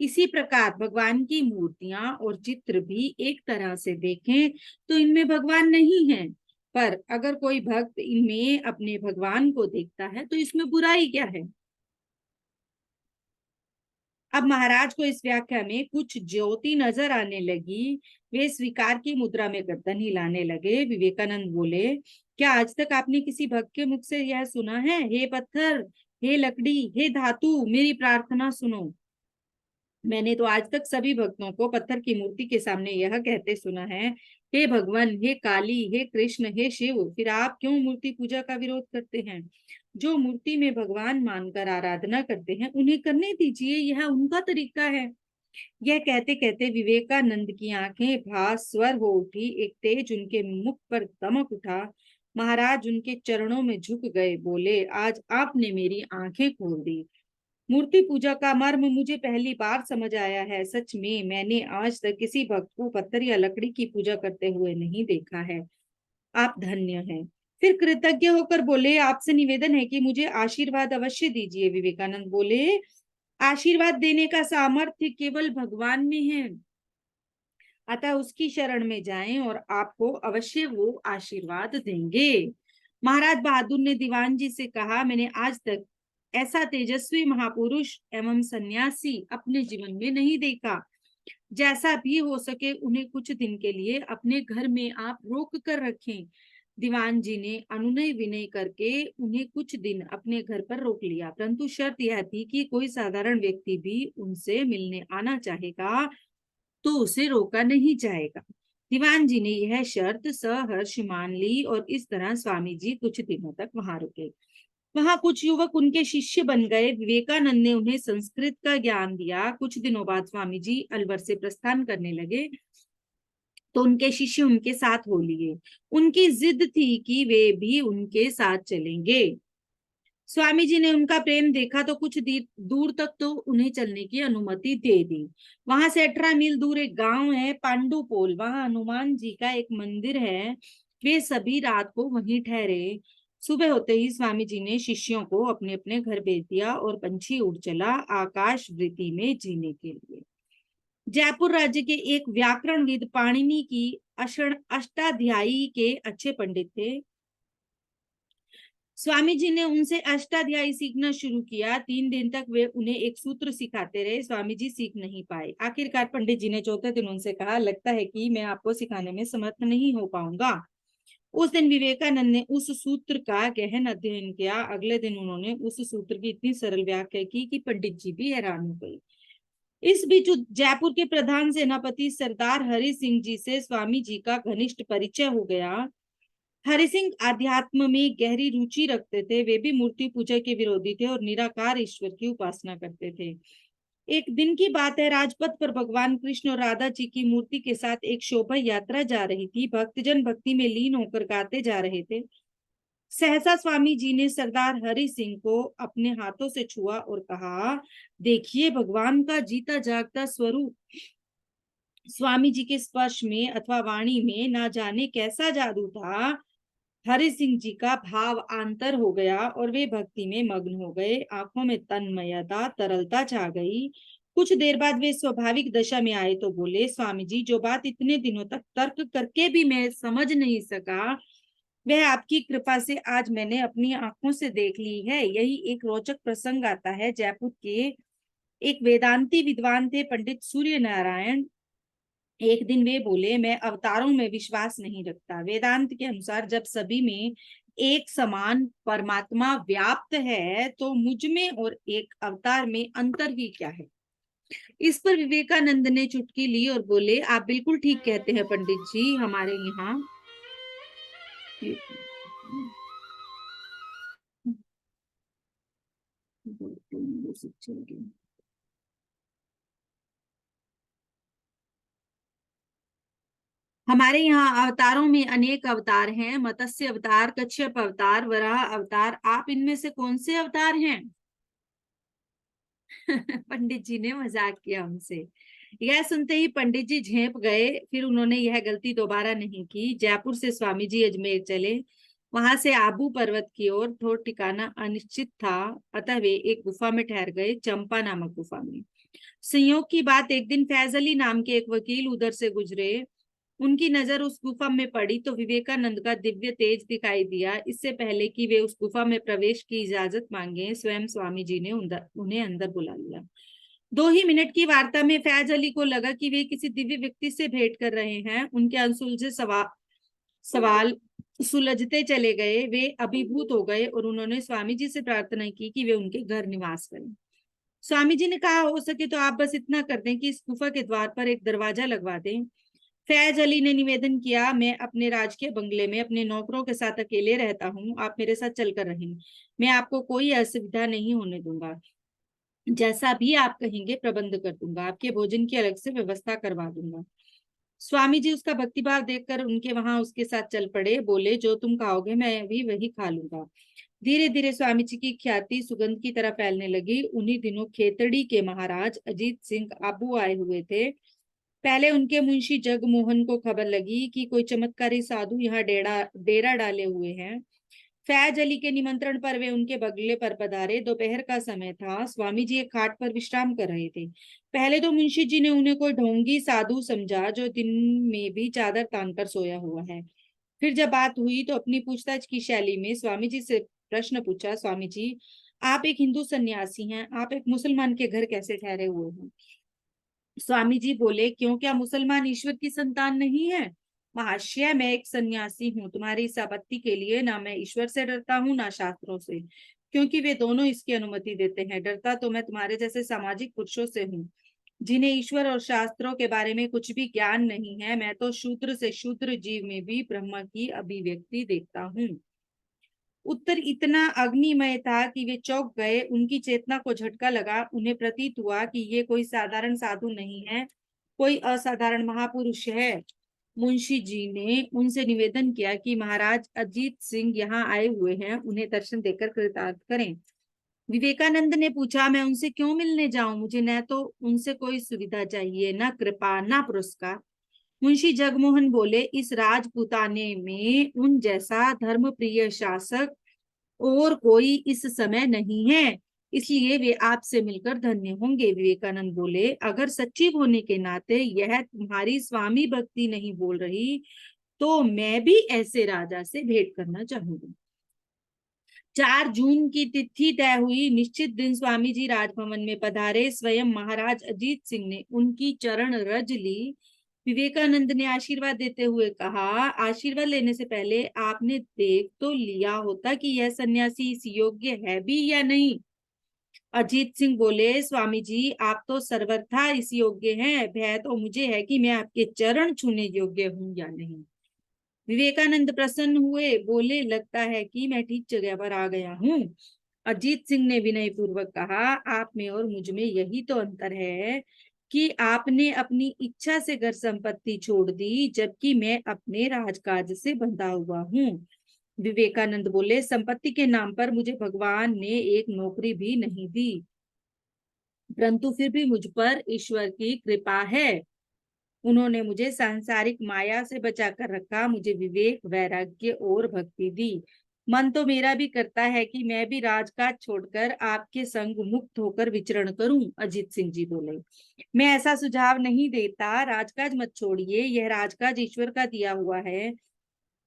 इसी प्रकार भगवान की मूर्तियां और चित्र भी एक तरह से देखें तो इनमें भगवान नहीं है, पर अगर कोई भक्त इनमें अपने भगवान को देखता है तो इसमें बुराई क्या है? अब महाराज को इस व्याख्या में कुछ ज्योति नजर आने लगी। वे स्वीकार की मुद्रा में गर्दन हिलाने लगे। विवेकानंद बोले, क्या आज तक आपने किसी भक्त के मुख से यह सुना है, हे पत्थर, हे लकड़ी, हे धातु, मेरी प्रार्थना सुनो? मैंने तो आज तक सभी भक्तों को पत्थर की मूर्ति के सामने यह कहते सुना है, हे भगवान, हे काली, हे कृष्ण, हे शिव। फिर आप क्यों मूर्ति पूजा का विरोध करते हैं? जो मूर्ति में भगवान मानकर आराधना करते हैं उन्हें करने दीजिए, यह उनका तरीका है। यह कहते कहते विवेकानंद की आंखें भास्वर हो उठी। एक तेज उनके मुख पर दमक उठा। महाराज उनके चरणों में झुक गए, बोले, आज आपने मेरी आंखें खोल दी। मूर्ति पूजा का मर्म मुझे पहली बार समझ आया है। सच में मैंने आज तक किसी भक्त को पत्थर या लकड़ी की पूजा करते हुए नहीं देखा है। आप धन्य हैं। फिर कृतज्ञ होकर बोले, आपसे निवेदन है कि मुझे आशीर्वाद अवश्य दीजिए। विवेकानंद बोले, आशीर्वाद देने का सामर्थ्य केवल भगवान में है, अतः उसकी शरण में जाएं और आपको अवश्य वो आशीर्वाद देंगे। महाराज बहादुर ने दीवान जी से कहा, मैंने आज तक ऐसा तेजस्वी महापुरुष एवं सन्यासी अपने जीवन में नहीं देखा। जैसा भी हो सके उन्हें कुछ दिन के लिए अपने घर में आप रोक कर रखें। दीवान जी ने अनुनय विनय करके उन्हें कुछ दिन अपने घर पर रोक लिया, परंतु शर्त यह थी कि कोई साधारण व्यक्ति भी उनसे मिलने आना चाहेगा तो उसे रोका नहीं जाएगा। दीवान जी ने यह शर्त सहर्ष मान ली और इस तरह स्वामी जी कुछ दिनों तक वहां रुके। वहां कुछ युवक उनके शिष्य बन गए। विवेकानंद ने उन्हें संस्कृत का ज्ञान दिया। कुछ दिनों बाद स्वामी जी अलवर से प्रस्थान करने लगे तो उनके शिष्य उनके साथ हो लिए। उनकी जिद थी कि वे भी उनके साथ चलेंगे। स्वामी जी ने उनका प्रेम देखा तो कुछ दूर तक तो उन्हें चलने की अनुमति दे दी। वहां से 18 मील दूर एक गांव है पांडुपोल, वहां हनुमान जी का एक मंदिर है। वे सभी रात को वहीं ठहरे। सुबह होते ही स्वामी जी ने शिष्यों को अपने अपने घर भेज दिया और पंछी उड़ चला आकाश वृत्ति में जीने के लिए। जयपुर राज्य के एक व्याकरणविद पाणिनि की अष्टाध्यायी के अच्छे पंडित थे। स्वामी जी ने उनसे अष्टाध्यायी सीखना शुरू किया। 3 दिन तक वे उन्हें एक सूत्र सिखाते रहे। स्वामी जी सीख नहीं पाए। आखिरकार पंडित जी ने चौथे दिन उनसे कहा, लगता है कि मैं आपको सिखाने में समर्थ नहीं हो पाऊंगा। उस दिन विवेकानंद ने उस सूत्र का गहन अध्ययन किया। अगले दिन उन्होंने उस सूत्र की इतनी सरल व्याख्या की कि पंडित जी भी हैरान हो गए। इस बीच जयपुर के प्रधान सेनापति सरदार हरि सिंह जी से स्वामी जी का घनिष्ठ परिचय हो गया। हरि सिंह आध्यात्म में गहरी रुचि रखते थे। वे भी मूर्ति पूजा के विरोधी थे और निराकार ईश्वर की उपासना करते थे। एक दिन की बात है, राजपथ पर भगवान कृष्ण और राधा जी की मूर्ति के साथ एक शोभा यात्रा जा रही थी। भक्तजन भक्ति में लीन होकर गाते जा रहे थे। सहसा स्वामी जी ने सरदार हरि सिंह को अपने हाथों से छुआ और कहा, देखिए भगवान का जीता जागता स्वरूप। स्वामी जी के स्पर्श में अथवा वाणी में ना जाने कैसा जादू था। हरि सिंह जी का भाव आंतर हो गया और वे भक्ति में मग्न हो गए। आंखों में तन्मयता तरलता छा गई। कुछ देर बाद वे स्वाभाविक दशा में आए तो बोले, स्वामी जी, जो बात इतने दिनों तक तर्क करके भी मैं समझ नहीं सका, वह आपकी कृपा से आज मैंने अपनी आंखों से देख ली है। यही एक रोचक प्रसंग आता है। जयपुर के एक वेदांती विद्वान थे पंडित सूर्य नारायण। एक दिन वे बोले, मैं अवतारों में विश्वास नहीं रखता। वेदांत के अनुसार जब सभी में एक समान परमात्मा व्याप्त है तो मुझ में और एक अवतार में अंतर ही क्या है। इस पर विवेकानंद ने चुटकी ली और बोले, आप बिल्कुल ठीक कहते हैं पंडित जी। हमारे यहाँ हमारे यहाँ अवतारों में अनेक अवतार हैं। मत्स्य अवतार, कच्छप अवतार, वराह अवतार। आप इनमें से कौन से अवतार हैं? पंडित जी ने मजाक किया उनसे। यह सुनते ही पंडित जी झेप गए। फिर उन्होंने यह गलती दोबारा नहीं की। जयपुर से स्वामी जी अजमेर चले। वहां से आबू पर्वत की ओर थोड़ा ठिकाना अनिश्चित था, अतः वे एक गुफा में ठहर गए, चंपा नामक गुफा में। संयोग की बात, एक दिन फैज अली नाम के एक वकील उधर से गुजरे। उनकी नजर उस गुफा में पड़ी तो विवेकानंद का दिव्य तेज दिखाई दिया। इससे पहले कि वे उस गुफा में प्रवेश की इजाजत मांगे, स्वयं स्वामी जी ने उन्हें अंदर बुला लिया। 2 ही मिनट की वार्ता में फैज अली को लगा कि वे किसी दिव्य व्यक्ति से भेंट कर रहे हैं। उनके अनसुलझे सवाल सुलझते चले गए। वे अभिभूत हो गए और उन्होंने स्वामी जी से प्रार्थना की कि वे उनके घर निवास करें। स्वामी जी ने कहा, हो सके तो आप बस इतना कर दें कि इस गुफा के द्वार पर एक दरवाजा लगवा दें। फैज अली ने निवेदन किया, मैं अपने राजकीय बंगले में अपने नौकरों के साथ अकेले रहता हूँ, आप मेरे साथ चलकर रहें, मैं आपको कोई असुविधा नहीं होने दूंगा। जैसा भी आप कहेंगे प्रबंध कर दूंगा, आपके भोजन की अलग से व्यवस्था करवा दूंगा। स्वामी जी उसका भक्तिभाव देखकर उनके वहां उसके साथ चल पड़े, बोले जो तुम खाओगे मैं भी वही खा लूंगा। धीरे धीरे स्वामी जी की ख्याति सुगंध की तरह फैलने लगी। उन्हीं दिनों खेतड़ी के महाराज अजीत सिंह आबू आए हुए थे। पहले उनके मुंशी जगमोहन को खबर लगी कि कोई चमत्कारी साधु यहाँ डेरा डेरा डाले हुए हैं। फैज अली के निमंत्रण पर वे उनके बगले पर पधारे। दोपहर का समय था। स्वामी जी एक खाट पर विश्राम कर रहे थे। पहले तो मुंशी जी ने उन्हें कोई ढोंगी साधु समझा जो दिन में भी चादर तानकर सोया हुआ है। फिर जब बात हुई तो अपनी पूछताछ की शैली में स्वामी जी से प्रश्न पूछा, स्वामी जी आप एक हिंदू सन्यासी हैं, आप एक मुसलमान के घर कैसे ठहरे हुए हैं? स्वामी जी बोले, क्यों, क्या मुसलमान ईश्वर की संतान नहीं है? महाशय, मैं एक सन्यासी हूँ। तुम्हारी इस आपत्ति के लिए ना मैं ईश्वर से डरता हूँ ना शास्त्रों से, क्योंकि वे दोनों इसकी अनुमति देते हैं। डरता तो मैं तुम्हारे जैसे सामाजिक पुरुषों से हूँ जिन्हें ईश्वर और शास्त्रों के बारे में कुछ भी ज्ञान नहीं है। मैं तो शूद्र से शूद्र जीव में भी ब्रह्म की अभिव्यक्ति देखता हूँ। उत्तर इतना अग्निमय था कि वे चौंक गए। उनकी चेतना को झटका लगा। उन्हें प्रतीत हुआ कि ये कोई साधारण साधु नहीं है, कोई असाधारण महापुरुष है। मुंशी जी ने उनसे निवेदन किया कि महाराज अजीत सिंह यहाँ आए हुए हैं, उन्हें दर्शन देकर कृतार्थ करें। विवेकानंद ने पूछा, मैं उनसे क्यों मिलने जाऊं? मुझे न तो उनसे कोई सुविधा चाहिए, न कृपा, न पुरस्कार। मुंशी जगमोहन बोले, इस राजपुताने में उन जैसा धर्म प्रिय शासक और कोई इस समय नहीं है, इसलिए वे आपसे मिलकर धन्य होंगे। विवेकानंद बोले, अगर सचिव होने के नाते यह तुम्हारी स्वामी भक्ति नहीं बोल रही तो मैं भी ऐसे राजा से भेंट करना चाहूंगी। 4 जून की तिथि तय हुई। निश्चित दिन स्वामी जी राजभवन में पधारे। स्वयं महाराज अजीत सिंह ने उनकी चरण रज ली। विवेकानंद ने आशीर्वाद देते हुए कहा, आशीर्वाद लेने से पहले आपने देख तो लिया होता कि यह सन्यासी इस योग्य है भी या नहीं। अजीत सिंह बोले, स्वामी जी आप तो सर्वथा इस योग्य हैं, भय तो मुझे है कि मैं आपके चरण छूने योग्य हूं या नहीं। विवेकानंद प्रसन्न हुए, बोले, लगता है कि मैं ठीक जगह पर आ गया हूँ। अजीत सिंह ने विनय पूर्वक कहा, आप में और मुझ में यही तो अंतर है कि आपने अपनी इच्छा से घर संपत्ति छोड़ दी, जबकि मैं अपने राजकाज से बंधा हुआ हूँ। विवेकानंद बोले, संपत्ति के नाम पर मुझे भगवान ने एक नौकरी भी नहीं दी, परंतु फिर भी मुझ पर ईश्वर की कृपा है। उन्होंने मुझे सांसारिक माया से बचा कर रखा, मुझे विवेक, वैराग्य और भक्ति दी। मन तो मेरा भी करता है कि मैं भी राजकाज छोड़कर आपके संग मुक्त होकर विचरण करूं। अजीत सिंह जी बोले, मैं ऐसा सुझाव नहीं देता। राजकाज मत छोड़िए, यह राजकाज ईश्वर का दिया हुआ है।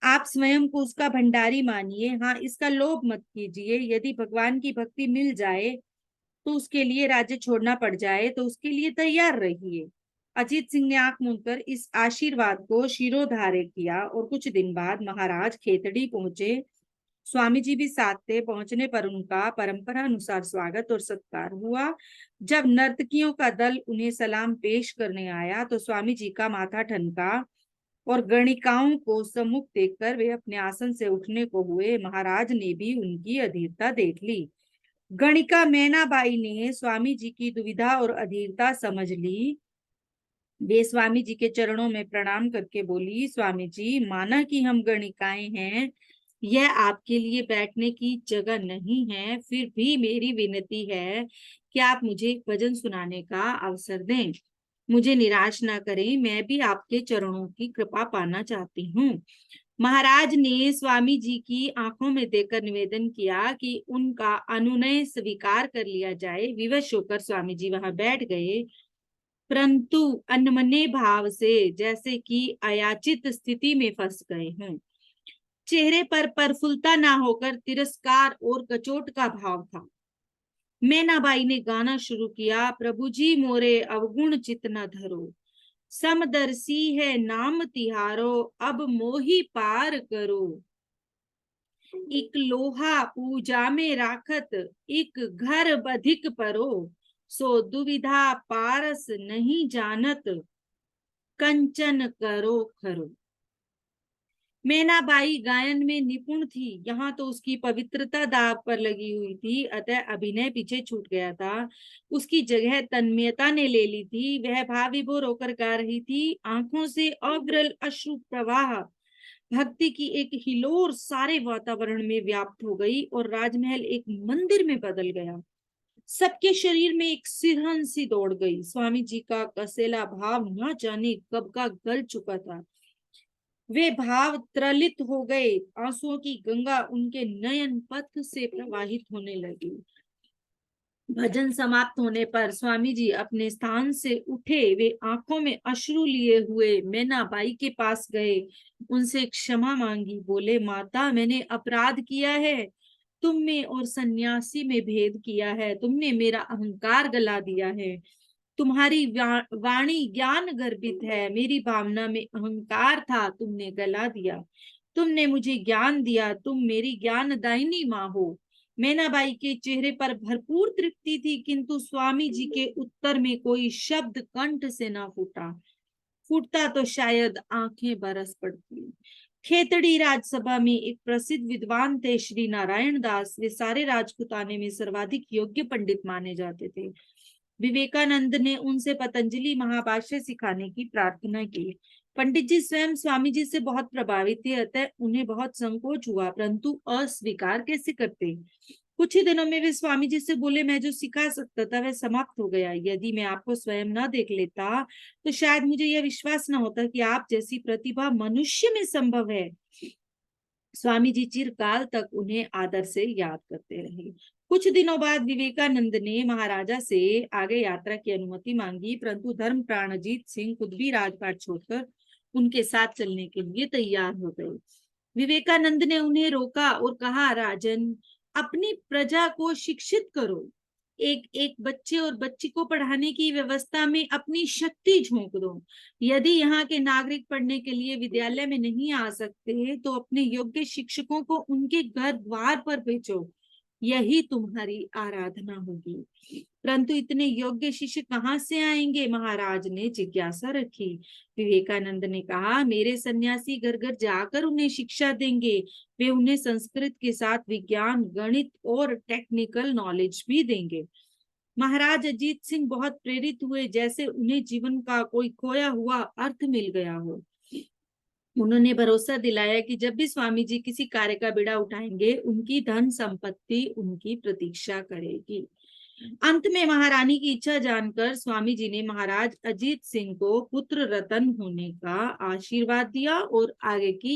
आप स्वयं को उसका भंडारी मानिए। हाँ, इसका लोभ मत कीजिए। यदि भगवान की भक्ति मिल जाए तो उसके लिए राज्य छोड़ना पड़ जाए तो उसके लिए तैयार रहिए। अजीत सिंह ने आंख मूंदकर इस आशीर्वाद को शिरोधार्य किया और कुछ दिन बाद महाराज खेतड़ी पहुंचे। स्वामी जी भी साथ थे। पहुंचने पर उनका परंपरा अनुसार स्वागत और सत्कार हुआ। जब नर्तकियों का दल उन्हें सलाम पेश करने आया तो स्वामी जी का माथा ठनका और गणिकाओं को सम्मुख देखकर वे अपने आसन से उठने को हुए। महाराज ने भी उनकी अधीरता देख ली। गणिका मैनाबाई ने स्वामी जी की दुविधा और अधीरता समझ ली। वे स्वामी जी के चरणों में प्रणाम करके बोली, स्वामी जी, माना कि हम गणिकाएं हैं, यह आपके लिए बैठने की जगह नहीं है, फिर भी मेरी विनती है कि आप मुझे एक भजन सुनाने का अवसर दें। मुझे निराश ना करें, मैं भी आपके चरणों की कृपा पाना चाहती हूँ। महाराज ने स्वामी जी की आंखों में देखकर निवेदन किया कि उनका अनुनय स्वीकार कर लिया जाए। विवश होकर स्वामी जी वहां बैठ गए, परंतु अनमने भाव से, जैसे कि अयाचित स्थिति में फंस गए हों। चेहरे पर प्रफुल्लता ना होकर तिरस्कार और कचोट का भाव था। मैनाबाई ने गाना शुरू किया, प्रभु जी मोरे अवगुण चित न धरो, समदर्शी है नाम तिहारो, अब मोही पार करो। एक लोहा पूजा में राखत, एक घर बधिक परो, सो दुविधा पारस नहीं जानत, कंचन करो खरो। मैनाबाई गायन में निपुण थी, यहाँ तो उसकी पवित्रता दाव पर लगी हुई थी, अतः अभिनय पीछे छूट गया था। उसकी जगह तन्मयता ने ले ली थी। वह भाव विभोर होकर गा रही थी। आंखों से अविरल अश्रु प्रवाह, भक्ति की एक हिलोर सारे वातावरण में व्याप्त हो गई और राजमहल एक मंदिर में बदल गया। सबके शरीर में एक सिरहन सी दौड़ गई। स्वामी जी का कसेला भाव न जाने कब का गल चुका था। वे भाव त्रलित हो गए। आंसुओं की गंगा उनके नयन पथ से प्रवाहित होने लगी। भजन समाप्त होने पर स्वामी जी अपने स्थान से उठे। वे आंखों में अश्रु लिए हुए मैनाबाई के पास गए, उनसे क्षमा मांगी। बोले, माता, मैंने अपराध किया है। तुम में और सन्यासी में भेद किया है। तुमने मेरा अहंकार गला दिया है। तुम्हारी वाणी ज्ञान गर्भित है। मेरी भावना में अहंकार था, तुमने गला दिया। तुमने मुझे ज्ञान दिया। तुम मेरी ज्ञानदायिनी माँ हो। मैनाबाई के चेहरे पर भरपूर तृप्ति थी, किंतु स्वामी जी के उत्तर में कोई शब्द कंठ से ना फूटा। फूटता तो शायद आंखें बरस पड़ती। खेतड़ी राजसभा में एक प्रसिद्ध विद्वान थे, श्री नारायण दास। वे सारे राजपुताने में सर्वाधिक योग्य पंडित माने जाते थे। विवेकानंद ने उनसे पतंजलि महाभाष्य सिखाने की प्रार्थना की। पंडित जी स्वयं स्वामी जी से बहुत प्रभावित थे, अतः उन्हें बहुत संकोच हुआ, परंतु अस्वीकार कैसे करते। कुछ ही दिनों में वे स्वामी जी से बोले, मैं जो सिखा सकता था वह समाप्त हो गया। यदि मैं आपको स्वयं न देख लेता तो शायद मुझे यह विश्वास न होता कि आप जैसी प्रतिभा मनुष्य में संभव है। स्वामी जी चिरकाल तक उन्हें आदर से याद करते रहे। कुछ दिनों बाद विवेकानंद ने महाराजा से आगे यात्रा की अनुमति मांगी, परंतु धर्म प्राण अजीत सिंह खुद भी राजपाट छोड़कर उनके साथ चलने के लिए तैयार हो गए। विवेकानंद ने उन्हें रोका और कहा, राजन, अपनी प्रजा को शिक्षित करो। एक एक बच्चे और बच्ची को पढ़ाने की व्यवस्था में अपनी शक्ति झोंक दो। यदि यहाँ के नागरिक पढ़ने के लिए विद्यालय में नहीं आ सकते तो अपने योग्य शिक्षकों को उनके घर द्वार पर भेजो। यही तुम्हारी आराधना होगी। परंतु इतने योग्य शिष्य कहाँ से आएंगे, महाराज ने जिज्ञासा रखी। विवेकानंद ने कहा, मेरे सन्यासी घर घर जाकर उन्हें शिक्षा देंगे। वे उन्हें संस्कृत के साथ विज्ञान, गणित और टेक्निकल नॉलेज भी देंगे। महाराज अजीत सिंह बहुत प्रेरित हुए, जैसे उन्हें जीवन का कोई खोया हुआ अर्थ मिल गया हो। उन्होंने भरोसा दिलाया कि जब भी स्वामी जी किसी कार्य का बीड़ा उठाएंगे, उनकी धन संपत्ति उनकी प्रतीक्षा करेगी। अंत में महारानी की इच्छा जानकर स्वामी जी ने महाराज अजीत सिंह को पुत्र रतन होने का आशीर्वाद दिया और आगे की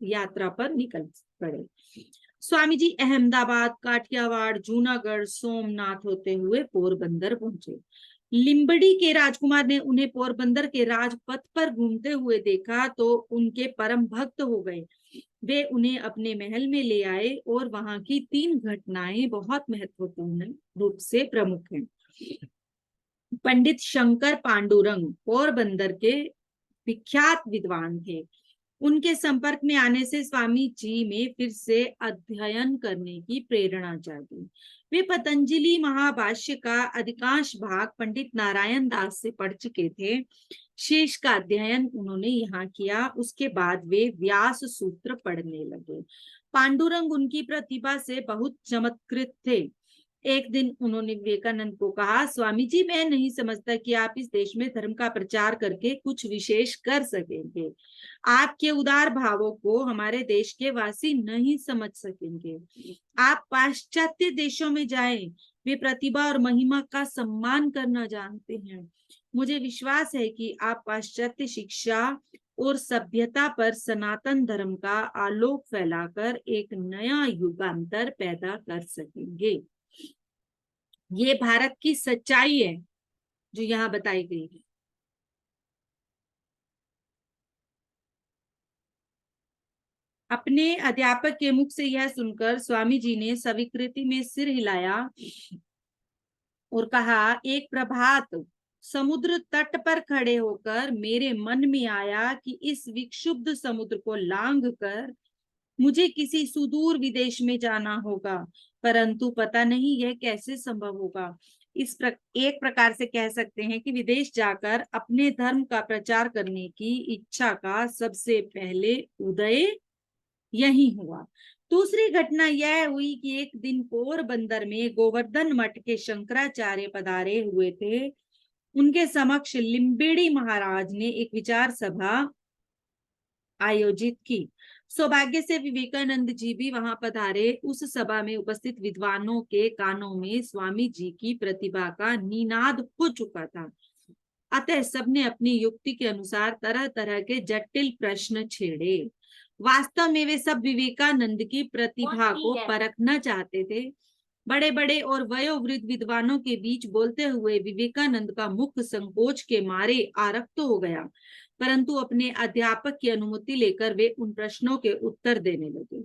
यात्रा पर निकल पड़े। स्वामी जी अहमदाबाद, काठियावाड़, जूनागढ़, सोमनाथ होते हुए पोरबंदर पहुंचे। लिम्बड़ी के राजकुमार ने उन्हें पोरबंदर के राजपथ पर घूमते हुए देखा तो उनके परम भक्त हो गए। वे उन्हें अपने महल में ले आए और वहां की 3 घटनाएं बहुत महत्वपूर्ण रूप से प्रमुख हैं। पंडित शंकर पांडुरंग पोरबंदर के विख्यात विद्वान थे। उनके संपर्क में आने से स्वामी जी में फिर से अध्ययन करने की प्रेरणा जागी। वे पतंजलि महाभाष्य का अधिकांश भाग पंडित नारायण दास से पढ़ चुके थे। शेष का अध्ययन उन्होंने यहाँ किया। उसके बाद वे व्यास सूत्र पढ़ने लगे। पांडुरंग उनकी प्रतिभा से बहुत चमत्कृत थे। एक दिन उन्होंने विवेकानंद को कहा, स्वामी जी, मैं नहीं समझता कि आप इस देश में धर्म का प्रचार करके कुछ विशेष कर सकेंगे। आपके उदार भावों को हमारे देश के वासी नहीं समझ सकेंगे। आप पाश्चात्य देशों में जाएं, वे प्रतिभा और महिमा का सम्मान करना जानते हैं। मुझे विश्वास है कि आप पाश्चात्य शिक्षा और सभ्यता पर सनातन धर्म का आलोक फैलाकर एक नया युगांतर पैदा कर सकेंगे। ये भारत की सच्चाई है जो यहाँ बताई गई है। अपने अध्यापक के मुख से यह सुनकर स्वामी जी ने स्वीकृति में सिर हिलाया और कहा, एक प्रभात समुद्र तट पर खड़े होकर मेरे मन में आया कि इस विक्षुब्ध समुद्र को लांघ कर मुझे किसी सुदूर विदेश में जाना होगा, परंतु पता नहीं यह कैसे संभव होगा। एक प्रकार से कह सकते हैं कि विदेश जाकर अपने धर्म का प्रचार करने की इच्छा का सबसे पहले उदय यही हुआ। दूसरी घटना यह हुई कि एक दिन पोरबंदर में गोवर्धन मठ के शंकराचार्य पधारे हुए थे। उनके समक्ष लिम्बिड़ी महाराज ने एक विचार सभा आयोजित की। सौभाग्य से विवेकानंद जी भी वहां पधारे। उस सभा में उपस्थित विद्वानों के कानों में स्वामी जी की प्रतिभा का निनाद हो चुका था। अतः सबने अपनी युक्ति के अनुसार तरह तरह के जटिल प्रश्न छेड़े। वास्तव में वे सब विवेकानंद की प्रतिभा को परखना चाहते थे। बड़े बड़े और वयोवृद्ध विद्वानों के बीच बोलते हुए विवेकानंद का मुख संकोच के मारे आरक्त हो गया, परंतु अपने अध्यापक की अनुमति लेकर वे उन प्रश्नों के उत्तर देने लगे।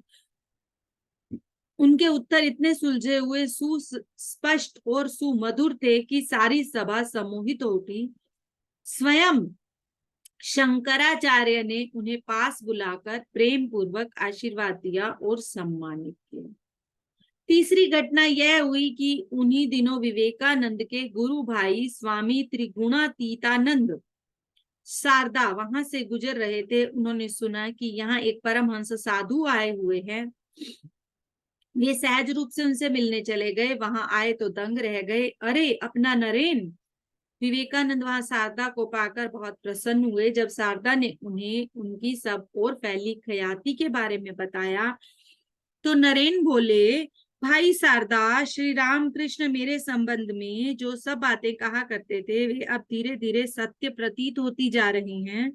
उनके उत्तर इतने सुलझे हुए, सुस्पष्ट और सुमधुर थे कि सारी सभा सम्मोहित हो उठी। स्वयं शंकराचार्य ने उन्हें पास बुलाकर प्रेम पूर्वक आशीर्वाद दिया और सम्मानित किया। तीसरी घटना यह हुई कि उन्हीं दिनों विवेकानंद के गुरु भाई स्वामी त्रिगुणातीतानंद शारदा वहां से गुजर रहे थे। उन्होंने सुना कि यहाँ एक परमहंस साधु आए हुए हैं। वे सहज रूप से उनसे मिलने चले गए। वहां आए तो दंग रह गए। अरे अपना नरेन! विवेकानंद वहां शारदा को पाकर बहुत प्रसन्न हुए। जब शारदा ने उन्हें उनकी सब और फैली ख्याति के बारे में बताया तो नरेन बोले, भाई शारदा, श्री राम कृष्ण मेरे संबंध में जो सब बातें कहा करते थे वे अब धीरे धीरे सत्य प्रतीत होती जा रही हैं।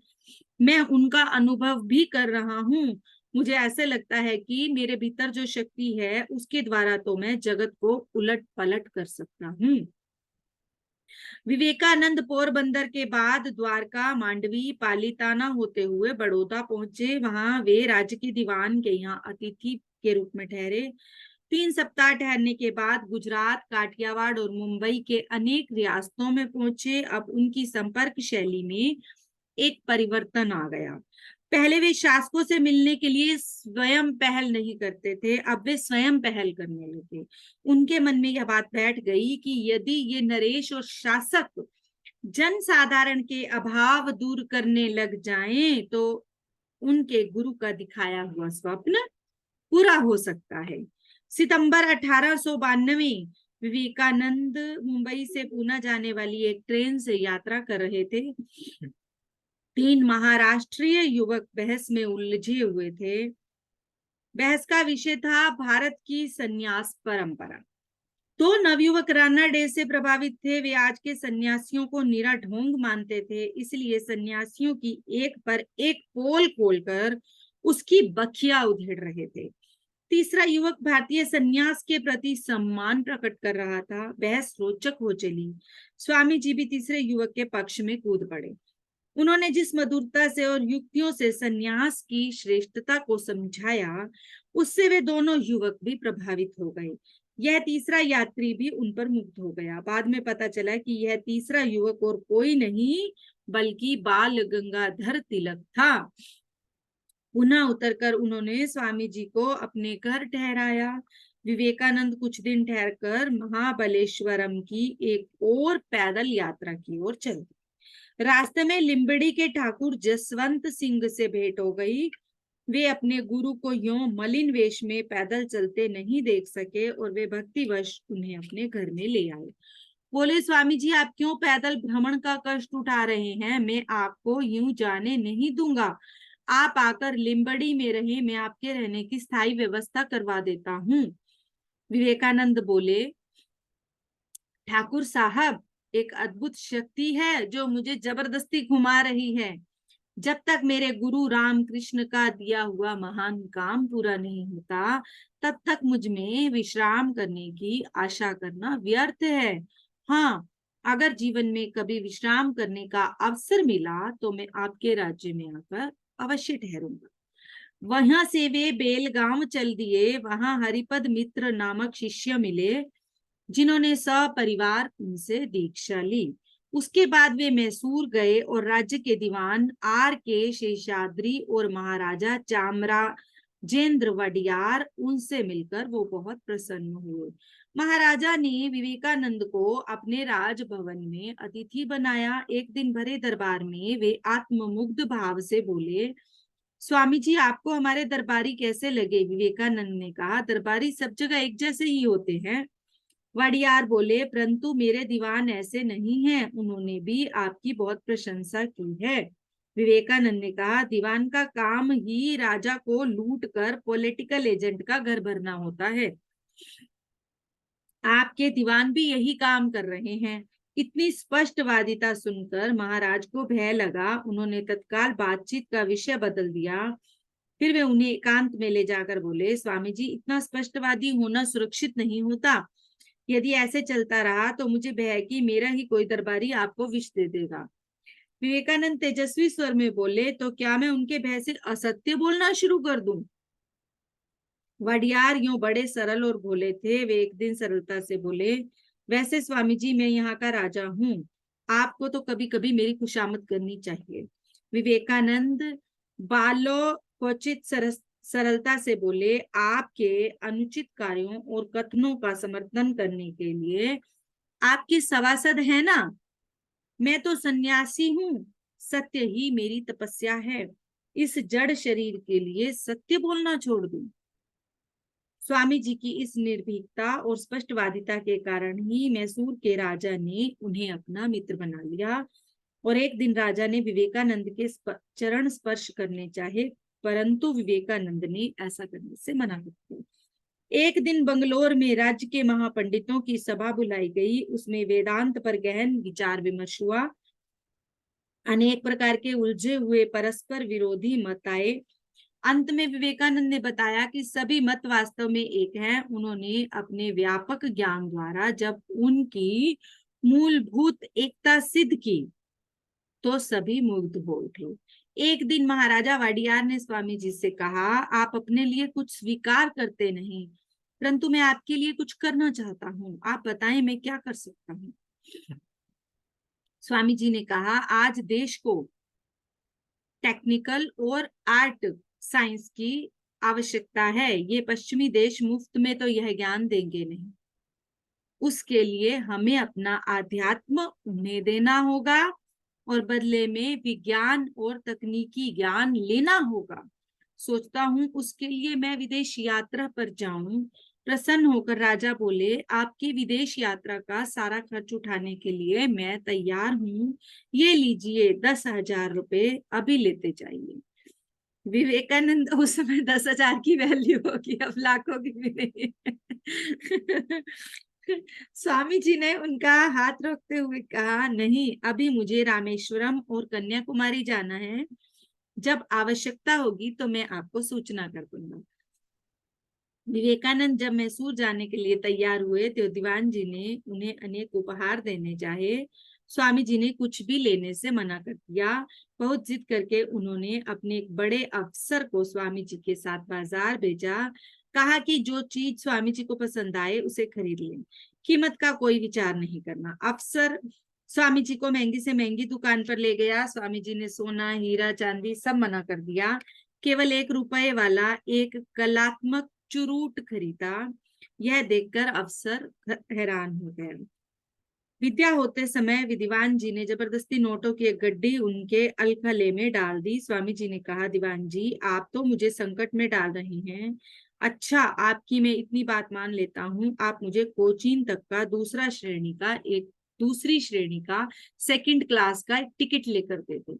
मैं उनका अनुभव भी कर रहा हूँ। मुझे ऐसे लगता है कि मेरे भीतर जो शक्ति है उसके द्वारा तो मैं जगत को उलट पलट कर सकता हूँ। विवेकानंद पोरबंदर के बाद द्वारका, मांडवी, पालीताना होते हुए बड़ौदा पहुंचे। वहां वे राज्य के दीवान के यहाँ अतिथि के रूप में ठहरे। 3 सप्ताह ठहरने के बाद गुजरात, काठियावाड़ और मुंबई के अनेक रियासतों में पहुंचे। अब उनकी संपर्क शैली में एक परिवर्तन आ गया। पहले वे शासकों से मिलने के लिए स्वयं पहल नहीं करते थे, अब वे स्वयं पहल करने लगे। उनके मन में यह बात बैठ गई कि यदि ये नरेश और शासक जन साधारण के अभाव दूर करने लग जाएं तो उनके गुरु का दिखाया हुआ स्वप्न पूरा हो सकता है। सितंबर 1892 विवेकानंद मुंबई से पूना जाने वाली एक ट्रेन से यात्रा कर रहे थे। 3 महाराष्ट्रीय युवक बहस में उलझे हुए थे। बहस का विषय था भारत की संन्यास परंपरा। 2 नवयुवक राणा डे से प्रभावित थे। वे आज के सन्यासियों को निरा ढोंग मानते थे, इसलिए सन्यासियों की एक पर एक पोल खोलकर उसकी बखिया उधेड़ रहे थे। तीसरा युवक भारतीय सन्यास के प्रति सम्मान प्रकट कर रहा था। बहस रोचक हो चली। स्वामी जी भी तीसरे युवक के पक्ष में कूद पड़े। उन्होंने जिस मधुरता से और युक्तियों से सन्यास की श्रेष्ठता को समझाया, उससे वे दोनों युवक भी प्रभावित हो गए। यह तीसरा यात्री भी उन पर मुग्ध हो गया। बाद में पता चला कि यह तीसरा युवक और कोई नहीं बल्कि बाल गंगाधर तिलक था। पुनः उतरकर उन्होंने स्वामी जी को अपने घर ठहराया। विवेकानंद कुछ दिन ठहरकर महाबलेश्वरम की एक और पैदल यात्रा की ओर चल। रास्ते में लिम्बड़ी के ठाकुर जसवंत सिंह से भेंट हो गई। वे अपने गुरु को यों मलिन वेश में पैदल चलते नहीं देख सके और वे भक्तिवश उन्हें अपने घर में ले आए। बोले, स्वामी जी आप क्यों पैदल भ्रमण का कष्ट उठा रहे हैं? मैं आपको यूं जाने नहीं दूंगा। आप आकर लिम्बड़ी में रहे, मैं आपके रहने की स्थायी व्यवस्था करवा देता हूँ। विवेकानंद बोले, ठाकुर साहब, एक अद्भुत शक्ति है जो मुझे जबरदस्ती घुमा रही है। जब तक मेरे गुरु रामकृष्ण का दिया हुआ महान काम पूरा नहीं होता तब तक मुझ में विश्राम करने की आशा करना व्यर्थ है। हाँ, अगर जीवन में कभी विश्राम करने का अवसर मिला तो मैं आपके राज्य में आकर अवश्य ठहरूंगा। वहां से वे बेलगांव चल दिए। वहां हरिपद मित्र नामक शिष्य मिले जिन्होंने सपरिवार उनसे दीक्षा ली। उसके बाद वे मैसूर गए और राज्य के दीवान R.K. शेषाद्री और महाराजा जेंद्र वडियार, उनसे मिलकर वो बहुत प्रसन्न हुए। महाराजा ने विवेकानंद को अपने राजभवन में अतिथि बनाया। एक दिन भरे दरबार में वे आत्ममुग्ध भाव से बोले, स्वामी जी आपको हमारे दरबारी कैसे लगे? विवेकानंद ने कहा, दरबारी सब जगह एक जैसे ही होते हैं। वडियार बोले, परंतु मेरे दीवान ऐसे नहीं हैं, उन्होंने भी आपकी बहुत प्रशंसा की है। विवेकानंद ने कहा, दीवान का काम ही राजा को लूट कर पॉलिटिकल एजेंट का घर भरना होता है। आपके दीवान भी यही काम कर रहे हैं। इतनी स्पष्टवादिता सुनकर महाराज को भय लगा। उन्होंने तत्काल बातचीत का विषय बदल दिया। फिर वे उन्हें एकांत में ले जाकर बोले, स्वामी जी इतना स्पष्टवादी होना सुरक्षित नहीं होता। यदि ऐसे चलता रहा तो मुझे भय है कि मेरा ही कोई दरबारी आपको विष दे देगा। विवेकानंद तेजस्वी स्वर में बोले, तो क्या मैं उनके भय से असत्य बोलना शुरू कर दूं? वडियार यूं बड़े सरल और भोले थे। वे एक दिन सरलता से बोले, वैसे स्वामी जी मैं यहाँ का राजा हूँ, आपको तो कभी कभी मेरी खुशामद करनी चाहिए। विवेकानंद बालो क्वचित सरलता से बोले, आपके अनुचित कार्यों और कथनों का समर्थन करने के लिए आपकी सभासद है ना, मैं तो सन्यासी हूँ, सत्य ही मेरी तपस्या है। इस जड़ शरीर के लिए सत्य बोलना छोड़ दूं? स्वामी जी की इस निर्भीकता और स्पष्टवादिता के कारण ही मैसूर के राजा ने उन्हें अपना मित्र बना लिया। और एक दिन राजा ने विवेकानंद के चरण स्पर्श करने चाहे, परंतु विवेकानंद ने ऐसा करने से मना कर दिया। एक दिन बंगलोर में राज्य के महापंडितों की सभा बुलाई गई। उसमें वेदांत पर गहन विचार विमर्श हुआ। अनेक प्रकार के उलझे हुए परस्पर विरोधी मत आए। अंत में विवेकानंद ने बताया कि सभी मत वास्तव में एक हैं। उन्होंने अपने व्यापक ज्ञान द्वारा जब उनकी मूलभूत एकता सिद्ध की तो सभी मुग्ध हो उठे। एक दिन महाराजा वाडियार ने स्वामी जी से कहा, आप अपने लिए कुछ स्वीकार करते नहीं, परंतु मैं आपके लिए कुछ करना चाहता हूँ, आप बताएं मैं क्या कर सकता हूँ? स्वामी जी ने कहा, आज देश को टेक्निकल और आर्ट साइंस की आवश्यकता है। ये पश्चिमी देश मुफ्त में तो यह ज्ञान देंगे नहीं, उसके लिए हमें अपना आध्यात्म उन्हें देना होगा और बदले में विज्ञान और तकनीकी ज्ञान लेना होगा। सोचता हूँ उसके लिए मैं विदेश यात्रा पर जाऊं। प्रसन्न होकर राजा बोले, आपकी विदेश यात्रा का सारा खर्च उठाने के लिए मैं तैयार हूँ। ये लीजिए 10,000 रुपए, अभी लेते जाइए। विवेकानंद, उस समय 10,000 की वैल्यू होगी, अब लाखों की भी नहीं। स्वामी जी ने उनका हाथ रोकते हुए कहा, नहीं, अभी मुझे रामेश्वरम और कन्याकुमारी जाना है। जब आवश्यकता होगी तो मैं आपको सूचना कर दूंगा। विवेकानंद जब मैसूर जाने के लिए तैयार हुए तो दीवान जी ने उन्हें अनेक उपहार देने चाहे। स्वामी जी ने कुछ भी लेने से मना कर दिया। बहुत जिद करके उन्होंने अपने एक बड़े अफसर को स्वामी जी के साथ बाजार भेजा। कहा कि जो चीज स्वामी जी को पसंद आए उसे खरीद लें, कीमत का कोई विचार नहीं करना। अफसर स्वामी जी को महंगी से महंगी दुकान पर ले गया। स्वामी जी ने सोना, हीरा, चांदी सब मना कर दिया। केवल 1 रुपए वाला एक कलात्मक चुरूट खरीदा। यह देखकर अफसर हैरान हो गए। विद्या होते समय विद्वान जी ने जबरदस्ती नोटों की एक गड्डी उनके अलखले में डाल दी। स्वामी जी ने कहा, दीवान जी आप तो मुझे संकट में डाल रहे हैं। अच्छा, आपकी मैं इतनी बात मान लेता हूँ, आप मुझे कोचीन तक का दूसरी श्रेणी का सेकंड क्लास का टिकट लेकर दे दो।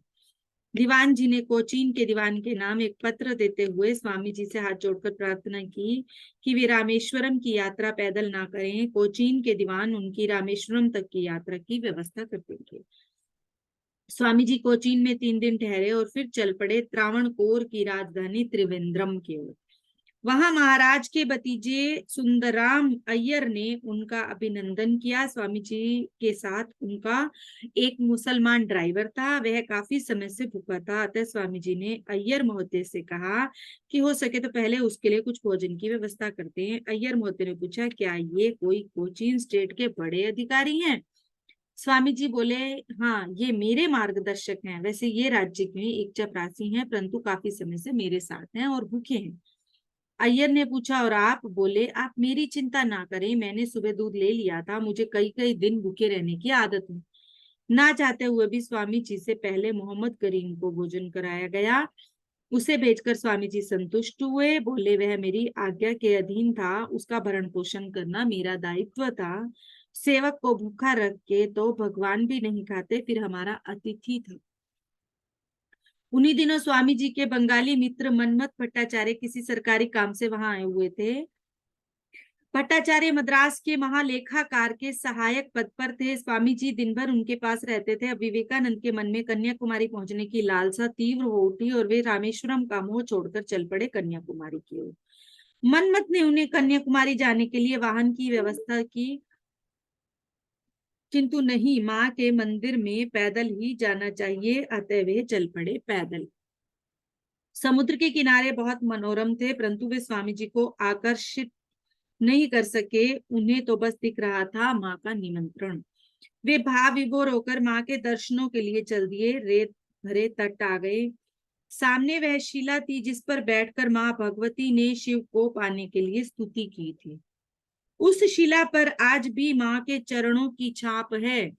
दीवान जी ने कोचीन के दीवान के नाम एक पत्र देते हुए स्वामी जी से हाथ जोड़कर प्रार्थना की कि वे रामेश्वरम की यात्रा पैदल ना करें। कोचीन के दीवान उनकी रामेश्वरम तक की यात्रा की व्यवस्था कर देंगे। स्वामी जी कोचीन में 3 दिन ठहरे और फिर चल पड़े त्रावणकोर की राजधानी त्रिवेंद्रम की ओर। वहां महाराज के भतीजे सुंदराम अय्यर ने उनका अभिनंदन किया। स्वामी जी के साथ उनका एक मुसलमान ड्राइवर था, वह काफी समय से भूखा था। अतः स्वामी जी ने अय्यर महोदय से कहा कि हो सके तो पहले उसके लिए कुछ भोजन की व्यवस्था करते हैं। अय्यर महोदय ने पूछा, क्या ये कोई कोचीन स्टेट के बड़े अधिकारी हैं? स्वामी जी बोले, हाँ, ये मेरे मार्गदर्शक हैं। वैसे ये राज्य में एक चपरासी हैं, परंतु काफी समय से मेरे साथ हैं और भूखे हैं। अय्यर ने पूछा, और आप? बोले, आप मेरी चिंता ना करें, मैंने सुबह दूध ले लिया था, मुझे कई कई दिन भूखे रहने की आदत है। ना चाहते हुए भी स्वामी जी से पहले मोहम्मद करीम को भोजन कराया गया। उसे भेजकर स्वामी जी संतुष्ट हुए। बोले, वह मेरी आज्ञा के अधीन था, उसका भरण पोषण करना मेरा दायित्व था। सेवक को भूखा रख के तो भगवान भी नहीं खाते, फिर हमारा अतिथि था। उन्हीं दिनों स्वामी जी के बंगाली मित्र मनमथ भट्टाचार्य किसी सरकारी काम से वहां आए हुए थे। भट्टाचार्य मद्रास के महालेखाकार के सहायक पद पर थे। स्वामी जी दिन भर उनके पास रहते थे। अब विवेकानंद के मन में कन्याकुमारी पहुंचने की लालसा तीव्र हो उठी और वे रामेश्वरम का मोह छोड़कर चल पड़े कन्याकुमारी की ओर। मनमथ ने उन्हें कन्याकुमारी जाने के लिए वाहन की व्यवस्था की, किंतु नहीं, माँ के मंदिर में पैदल ही जाना चाहिए, अतः वे चल पड़े पैदल। समुद्र के किनारे बहुत मनोरम थे, परंतु वे स्वामी जी को आकर्षित नहीं कर सके। उन्हें तो बस दिख रहा था माँ का निमंत्रण। वे भाव विभोर होकर माँ के दर्शनों के लिए चल दिए। रेत भरे तट आ गए। सामने वह शिला थी जिस पर बैठकर माँ भगवती ने शिव को पाने के लिए स्तुति की थी। उस शिला पर आज भी माँ के चरणों की छाप है,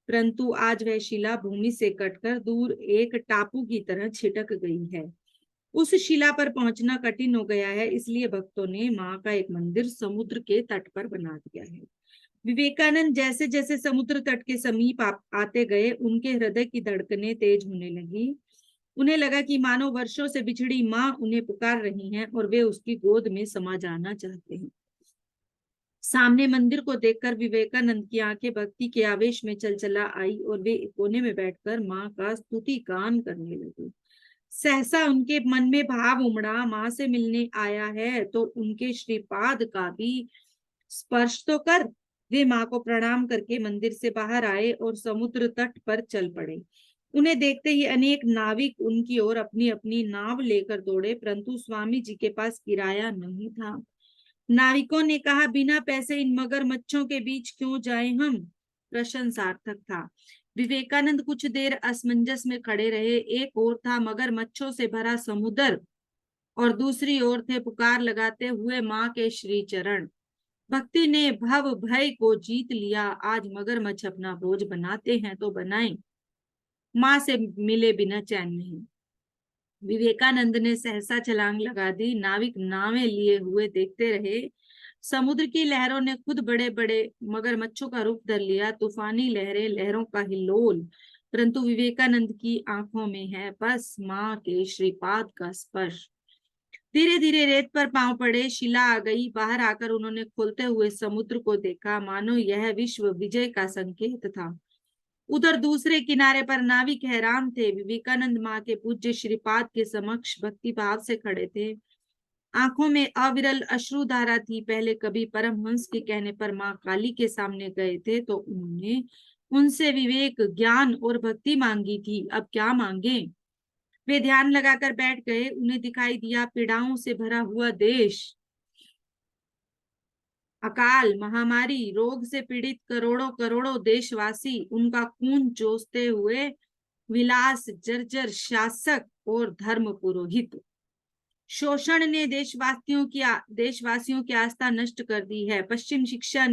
परंतु आज वह शिला भूमि से कटकर दूर एक टापू की तरह छिटक गई है। उस शिला पर पहुंचना कठिन हो गया है, इसलिए भक्तों ने माँ का एक मंदिर समुद्र के तट पर बना दिया है। विवेकानंद जैसे जैसे समुद्र तट के समीप आते गए, उनके हृदय की धड़कनें तेज होने लगी। उन्हें लगा कि मानो वर्षों से बिछड़ी माँ उन्हें पुकार रही हैं और वे उसकी गोद में समा जाना चाहते हैं। सामने मंदिर को देखकर विवेकानंद की आंखें भक्ति के आवेश में चलचला आई और वे कोने में बैठकर माँ का स्तुति गान करने लगे। सहसा उनके मन में भाव उमड़ा, माँ से मिलने आया है तो उनके श्रीपाद का भी स्पर्श तो कर। वे माँ को प्रणाम करके मंदिर से बाहर आए और समुद्र तट पर चल पड़े। उन्हें देखते ही अनेक नाविक उनकी ओर अपनी अपनी नाव लेकर दौड़े, परंतु स्वामी जी के पास किराया नहीं था। नाविकों ने कहा, बिना पैसे इन मगरमच्छों के बीच क्यों जाएं हम? प्रश्न सार्थक था। विवेकानंद कुछ देर असमंजस में खड़े रहे। एक ओर था मगरमच्छों से भरा समुद्र और दूसरी ओर थे पुकार लगाते हुए माँ के श्री चरण। भक्ति ने भव भय को जीत लिया। आज मगरमच्छ अपना बोझ बनाते हैं तो बनाएं, माँ से मिले बिना चैन नहीं। विवेकानंद ने सहसा छलांग लगा दी। नाविक नावें लिए हुए देखते रहे। समुद्र की लहरों ने खुद बड़े बड़े मगरमच्छों का रूप धर लिया। तूफानी लहरें, लहरों का हिल्लोल, परंतु विवेकानंद की आंखों में है बस माँ के श्रीपाद का स्पर्श। धीरे धीरे रेत पर पांव पड़े, शिला आ गई। बाहर आकर उन्होंने खोलते हुए समुद्र को देखा, मानो यह विश्व विजय का संकेत था। उधर दूसरे किनारे पर नाविक हैरान थे। विवेकानंद माँ के पूज्य श्रीपाद के समक्ष भक्ति भाव से खड़े थे। आंखों में अविरल अश्रुधारा थी। पहले कभी परमहंस के कहने पर माँ काली के सामने गए थे तो उन्होंने उनसे विवेक, ज्ञान और भक्ति मांगी थी। अब क्या मांगे? वे ध्यान लगाकर बैठ गए। उन्हें दिखाई दिया पीड़ाओं से भरा हुआ देश, अकाल, महामारी, रोग से पीड़ित करोड़ों करोड़ों देशवासी, उनका खून चूसते हुए विलास जर्जर शासक और धर्म पुरोहित। शोषण ने देशवासियों की आस्था नष्ट कर दी है। पश्चिम शिक्षा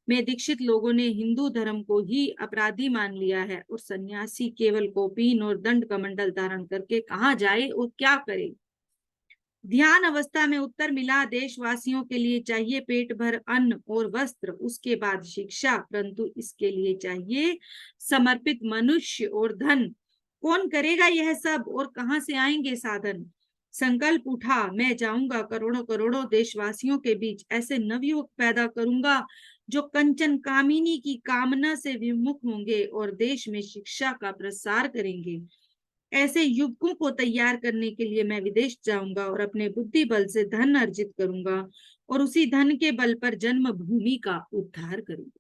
में दीक्षित लोगों ने हिंदू धर्म को ही अपराधी मान लिया है और सन्यासी केवल कौपीन और दंड कमंडल धारण करके कहाँ जाए और क्या करे? ध्यान अवस्था में उत्तर मिला, देशवासियों के लिए चाहिए पेट भर अन्न और वस्त्र, उसके बाद शिक्षा, परंतु इसके लिए चाहिए समर्पित मनुष्य और धन। कौन करेगा यह सब और कहां से आएंगे साधन? संकल्प उठा, मैं जाऊंगा करोड़ों करोड़ों देशवासियों के बीच, ऐसे नवयुवक पैदा करूंगा जो कंचन कामिनी की कामना से विमुख होंगे और देश में शिक्षा का प्रसार करेंगे। ऐसे युवकों को तैयार करने के लिए मैं विदेश जाऊंगा और अपने बुद्धि बल से धन अर्जित करूंगा और उसी धन के बल पर जन्मभूमि का उद्धार करूंगा।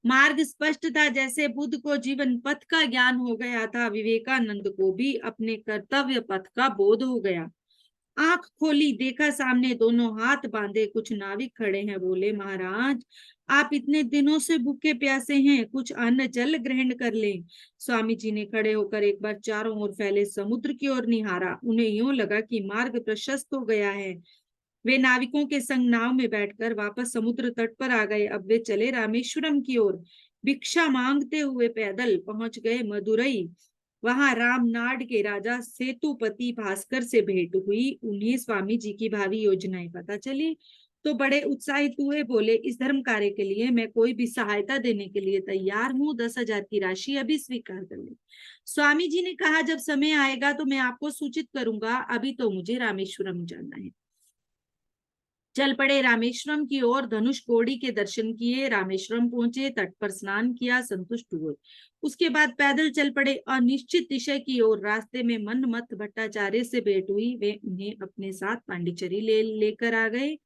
मार्ग स्पष्ट था। जैसे बुद्ध को जीवन पथ का ज्ञान हो गया था, विवेकानंद को भी अपने कर्तव्य पथ का बोध हो गया। आंख खोली, देखा सामने दोनों हाथ बांधे कुछ नाविक खड़े हैं। बोले, महाराज आप इतने दिनों से भूखे प्यासे हैं, कुछ अन्न जल ग्रहण कर लें। स्वामी जी ने खड़े होकर एक बार चारों ओर फैले समुद्र की ओर निहारा। उन्हें यूं लगा कि मार्ग प्रशस्त हो गया है। वे नाविकों के संग नाव में बैठकर वापस समुद्र तट पर आ गए। अब वे चले रामेश्वरम की ओर। भिक्षा मांगते हुए पैदल पहुंच गए मदुरई। वहां रामनाड के राजा सेतुपति भास्कर से भेंट हुई। उन्हें स्वामी जी की भावी योजनाएं पता चली तो बड़े उत्साहित हुए। बोले, इस धर्म कार्य के लिए मैं कोई भी सहायता देने के लिए तैयार हूँ। 10,000 की राशि अभी स्वीकार कर ले। स्वामी जी ने कहा, जब समय आएगा तो मैं आपको सूचित करूंगा, अभी तो मुझे रामेश्वरम जाना है। चल पड़े रामेश्वरम की ओर। धनुष कोडी के दर्शन किए, रामेश्वरम पहुंचे, तट पर स्नान किया, संतुष्ट हुए। उसके बाद पैदल चल पड़े अनिश्चित दिशा की ओर। रास्ते में मनमथ भट्टाचार्य से भेंट हुई। वे उन्हें अपने साथ पांडिचेरी लेकर आ गए।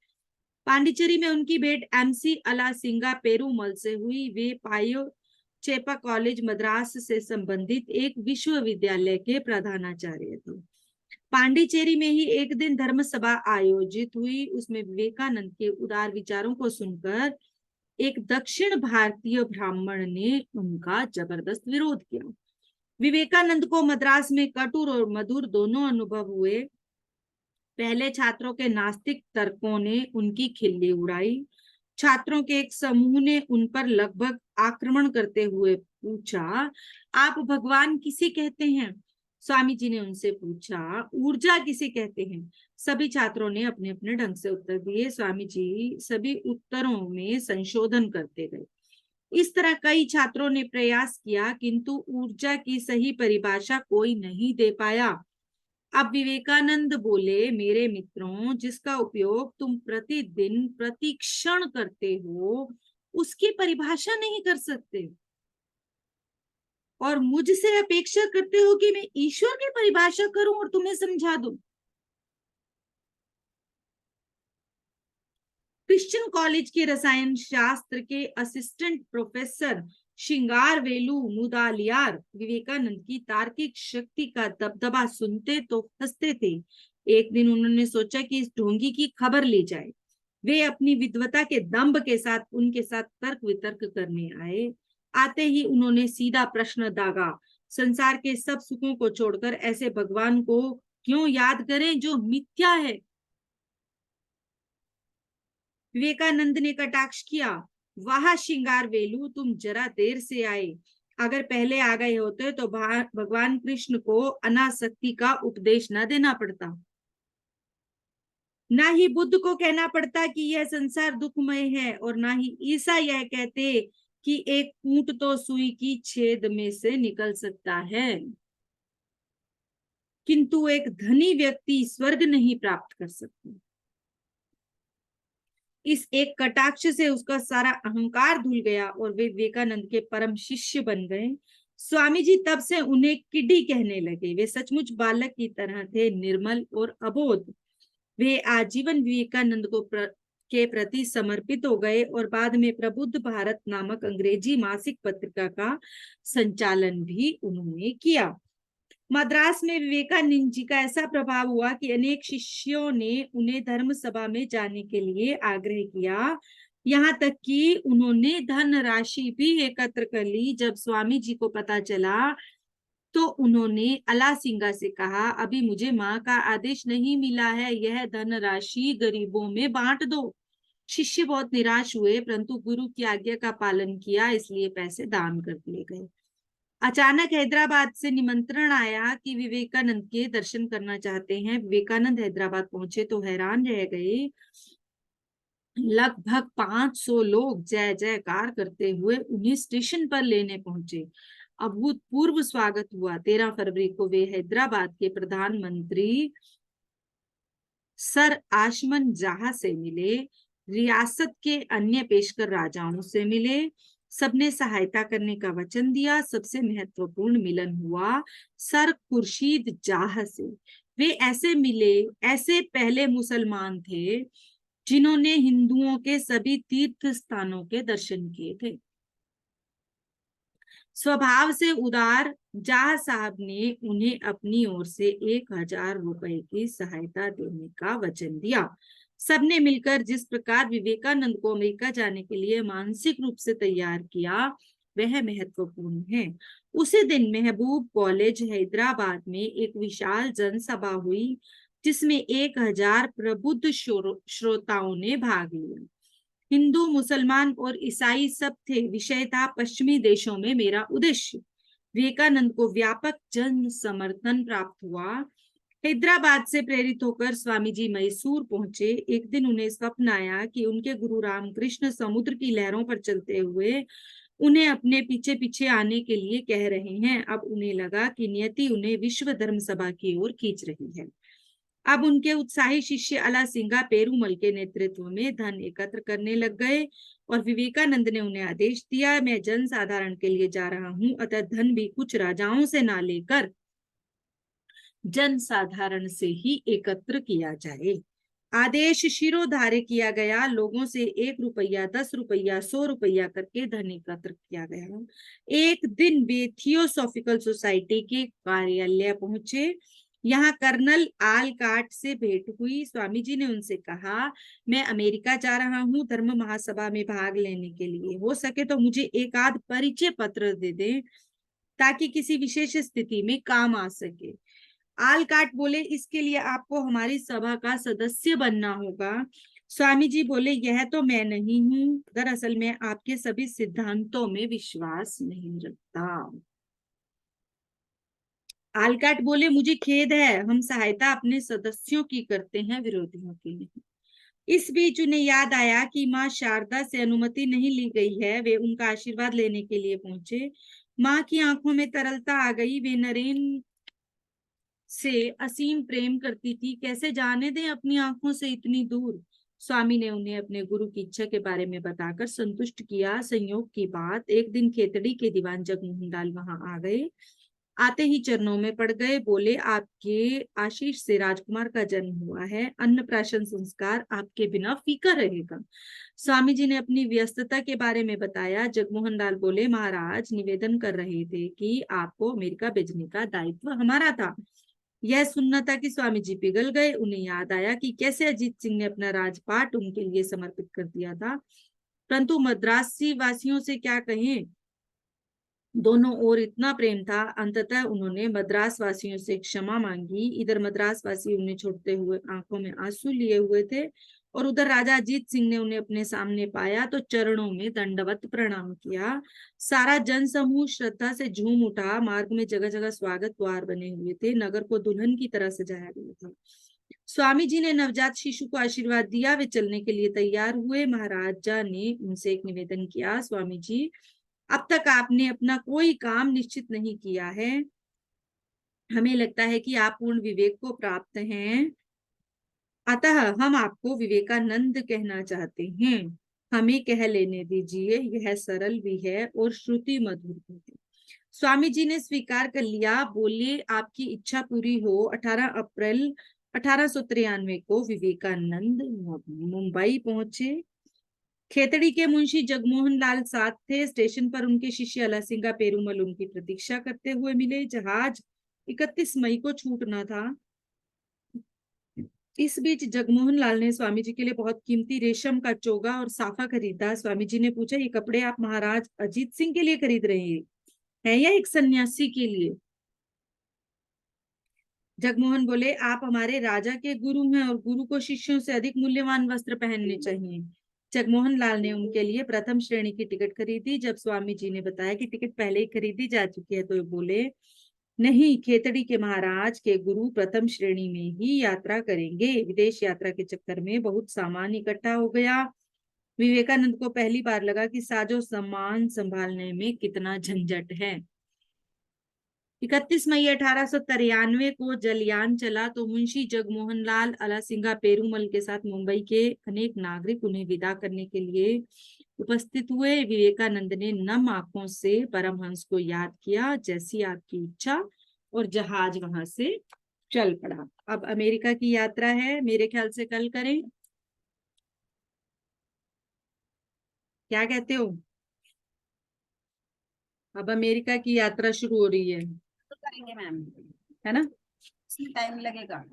पांडिचेरी में उनकी भेंट एमसी अला सिंगा पेरूमल से हुई। वे पायो चेपा कॉलेज मद्रास से संबंधित एक विश्वविद्यालय के प्रधानाचार्य थे। पांडिचेरी में ही एक दिन धर्म सभा आयोजित हुई। उसमें विवेकानंद के उदार विचारों को सुनकर एक दक्षिण भारतीय ब्राह्मण ने उनका जबरदस्त विरोध किया। विवेकानंद को मद्रास में कटुर और मधुर दोनों अनुभव हुए। पहले छात्रों के नास्तिक तर्कों ने उनकी खिल्ली उड़ाई। छात्रों के एक समूह ने उन पर लगभग आक्रमण करते हुए पूछा, आप भगवान किसे कहते हैं? स्वामी जी ने उनसे पूछा, ऊर्जा किसे कहते हैं? सभी छात्रों ने अपने अपने ढंग से उत्तर दिए। स्वामी जी सभी उत्तरों में संशोधन करते गए। इस तरह कई छात्रों ने प्रयास किया, किंतु ऊर्जा की सही परिभाषा कोई नहीं दे पाया। अब विवेकानंद बोले, मेरे मित्रों, जिसका उपयोग तुम प्रतिदिन प्रतिक्षण करते हो उसकी परिभाषा नहीं कर सकते, और मुझसे अपेक्षा करते हो कि मैं ईश्वर की परिभाषा करूं और तुम्हें समझा दूं। क्रिश्चियन कॉलेज के रसायन शास्त्र के असिस्टेंट प्रोफेसर श्रृंगारवेलु मुदालियार विवेकानंद की तार्किक शक्ति का दबदबा सुनते तो हंसते थे। एक दिन उन्होंने सोचा कि इस ढोंगी की खबर ली जाए। वे अपनी विद्वता के दंभ के साथ उनके साथ तर्क वितर्क करने आए। आते ही उन्होंने सीधा प्रश्न दागा, संसार के सब सुखों को छोड़कर ऐसे भगवान को क्यों याद करें जो मिथ्या है? विवेकानंद ने कटाक्ष किया, वाह श्रृंगारवेलु, तुम जरा देर से आए। अगर पहले आ गए होते तो भगवान कृष्ण को अनासक्ति का उपदेश न देना पड़ता, ना ही बुद्ध को कहना पड़ता कि यह संसार दुखमय है, और ना ही ईसा यह कहते कि एक ऊंट तो सुई की छेद में से निकल सकता है, किंतु एक धनी व्यक्ति स्वर्ग नहीं प्राप्त कर सकता। इस एक कटाक्ष से उसका सारा अहंकार धुल गया और वे विवेकानंद के परम शिष्य बन गए। स्वामी जी तब से उन्हें किडी कहने लगे। वे सचमुच बालक की तरह थे, निर्मल और अबोध। वे आजीवन विवेकानंद के प्रति समर्पित हो गए और बाद में प्रबुद्ध भारत नामक अंग्रेजी मासिक पत्रिका का संचालन भी उन्होंने किया। मद्रास में विवेकानंद जी का ऐसा प्रभाव हुआ कि अनेक शिष्यों ने उन्हें धर्म सभा में जाने के लिए आग्रह किया। यहाँ तक कि उन्होंने धन राशि भी एकत्र कर ली। जब स्वामी जी को पता चला तो उन्होंने अला सिंगा से कहा, अभी मुझे माँ का आदेश नहीं मिला है, यह धन राशि गरीबों में बांट दो। शिष्य बहुत निराश हुए, परंतु गुरु की आज्ञा का पालन किया, इसलिए पैसे दान कर दिए गए। अचानक हैदराबाद से निमंत्रण आया कि विवेकानंद के दर्शन करना चाहते हैं। विवेकानंद हैदराबाद पहुंचे तो हैरान रह गए। लगभग 500 लोग जय जयकार करते हुए उन्हें स्टेशन पर लेने पहुंचे। अभूतपूर्व स्वागत हुआ। 13 फरवरी को वे हैदराबाद के प्रधानमंत्री सर आशमन जहा से मिले। रियासत के अन्य पेशकर राजाओं से मिले। सबने सहायता करने का वचन दिया। सबसे महत्वपूर्ण मिलन हुआ सर खुर्शीद जाह से। वे ऐसे मिले, ऐसे पहले मुसलमान थे जिन्होंने हिंदुओं के सभी तीर्थ स्थानों के दर्शन किए थे। स्वभाव से उदार जाह साहब ने उन्हें अपनी ओर से 1,000 रुपए की सहायता देने का वचन दिया। सबने मिलकर जिस प्रकार विवेकानंद को अमेरिका जाने के लिए मानसिक रूप से तैयार किया वह महत्वपूर्ण है। उसी दिन महबूब कॉलेज हैदराबाद में एक विशाल जनसभा हुई जिसमें 1,000 प्रबुद्ध श्रोताओं ने भाग लिया। हिंदू, मुसलमान और ईसाई सब थे। विषय था पश्चिमी देशों में मेरा उद्देश्य। विवेकानंद को व्यापक जन समर्थन प्राप्त हुआ। हैदराबाद से प्रेरित होकर स्वामी जी मैसूर पहुंचे। एक दिन उन्हें स्वप्न आया कि उनके गुरु रामकृष्ण समुद्र की लहरों पर चलते हुए उन्हें अपने पीछे पीछे आने के लिए कह रहे हैं। अब उन्हें लगा कि नियति उन्हें विश्व धर्म सभा की ओर खींच रही है। अब उनके उत्साही शिष्य अला सिंगा पेरूमल के नेतृत्व में धन एकत्र करने लग गए और विवेकानंद ने उन्हें आदेश दिया, मैं जन साधारण के लिए जा रहा हूं, अतः धन भी कुछ राजाओं से ना लेकर जन साधारण से ही एकत्र किया जाए। आदेश शिरोधार्य किया गया। लोगों से 1 रुपया, 10 रुपया, 100 रुपया करके धन एकत्र किया गया। एक दिन वे थियोसॉफिकल सोसाइटी के कार्यालय पहुंचे। यहाँ कर्नल आलकाट से भेंट हुई। स्वामी जी ने उनसे कहा, मैं अमेरिका जा रहा हूँ धर्म महासभा में भाग लेने के लिए। हो सके तो मुझे एक आध परिचय पत्र दे दें ताकि किसी विशेष स्थिति में काम आ सके। आलकाट बोले, इसके लिए आपको हमारी सभा का सदस्य बनना होगा। स्वामी जी बोले, यह तो मैं नहीं हूं। दरअसल मैं आपके सभी सिद्धांतों में विश्वास नहीं रखता। आलकाट बोले, मुझे खेद है, हम सहायता अपने सदस्यों की करते हैं, विरोधियों की नहीं। इस बीच उन्हें याद आया कि माँ शारदा से अनुमति नहीं ली गई है। वे उनका आशीर्वाद लेने के लिए पहुंचे। माँ की आंखों में तरलता आ गई। वे नरेन से असीम प्रेम करती थी, कैसे जाने दें अपनी आंखों से इतनी दूर। स्वामी ने उन्हें अपने गुरु की इच्छा के बारे में बताकर संतुष्ट किया। संयोग की बात, एक दिन खेतड़ी के दीवान जगमोहन लाल वहां आ गए। आते ही चरणों में पड़ गए। बोले, आपके आशीष से राजकुमार का जन्म हुआ है। अन्नप्राशन संस्कार आपके बिना फीका रहेगा। स्वामी जी ने अपनी व्यस्तता के बारे में बताया। जगमोहन लाल बोले, महाराज निवेदन कर रहे थे कि आपको अमेरिका भेजने का दायित्व हमारा था। यह सुनना था कि स्वामी जी पिघल गए। उन्हें याद आया कि कैसे अजीत सिंह ने अपना राजपाट उनके लिए समर्पित कर दिया था, परंतु मद्रासी वासियों से क्या कहें, दोनों ओर इतना प्रेम था। अंततः उन्होंने मद्रास वासियों से क्षमा मांगी। इधर मद्रास वासी उन्हें छोड़ते हुए आंखों में आंसू लिए हुए थे और उधर राजा अजीत सिंह ने उन्हें अपने सामने पाया तो चरणों में दंडवत प्रणाम किया। सारा जन समूह श्रद्धा से झूम उठा। मार्ग में जगह जगह स्वागत द्वार बने हुए थे। नगर को दुल्हन की तरह सजाया गया था। स्वामी जी ने नवजात शिशु को आशीर्वाद दिया। वे चलने के लिए तैयार हुए। महाराजा ने उनसे एक निवेदन किया, स्वामी जी, अब तक आपने अपना कोई काम निश्चित नहीं किया है। हमें लगता है कि आप पूर्ण विवेक को प्राप्त हैं, अतः हम आपको विवेकानंद कहना चाहते हैं। हमें कह लेने दीजिए, यह सरल भी है और श्रुति मधुर भी है। स्वामी जी ने स्वीकार कर लिया। बोले, आपकी इच्छा पूरी हो। 18 अप्रैल 1893 को विवेकानंद मुंबई पहुंचे। खेतड़ी के मुंशी जगमोहन लाल साथ थे। स्टेशन पर उनके शिष्य अलासिंगा पेरूमल उनकी प्रतीक्षा करते हुए मिले। जहाज 31 मई को छूटना था। इस बीच जगमोहन लाल ने स्वामी जी के लिए बहुत कीमती रेशम का चोगा और साफा खरीदा। स्वामी जी ने पूछा, ये कपड़े आप महाराज अजीत सिंह के लिए खरीद रहे हैं या एक सन्यासी के लिए? जगमोहन बोले, आप हमारे राजा के गुरु हैं और गुरु को शिष्यों से अधिक मूल्यवान वस्त्र पहनने चाहिए। जगमोहन लाल ने उनके लिए प्रथम श्रेणी की टिकट खरीदी। जब स्वामी जी ने बताया कि टिकट पहले ही खरीदी जा चुकी है तो वे बोले, नहीं, खेतड़ी के महाराज के गुरु प्रथम श्रेणी में ही यात्रा करेंगे। विदेश यात्रा के चक्कर में बहुत सामान इकट्ठा हो गया। विवेकानंद को पहली बार लगा कि साजो सामान संभालने में कितना झंझट है। 31 मई 1893 को जलयान चला तो मुंशी जगमोहन लाल अलासिंगा पेरूमल के साथ मुंबई के अनेक नागरिक उन्हें विदा करने के लिए उपस्थित हुए। विवेकानंद ने नम आंखों से परमहंस को याद किया, जैसी आपकी इच्छा, और जहाज वहां से चल पड़ा। अब अमेरिका की यात्रा है, मेरे ख्याल से कल करें, क्या कहते हो? अब अमेरिका की यात्रा शुरू हो रही है, तो करेंगे मैम, है ना? इसमें टाइम लगेगा।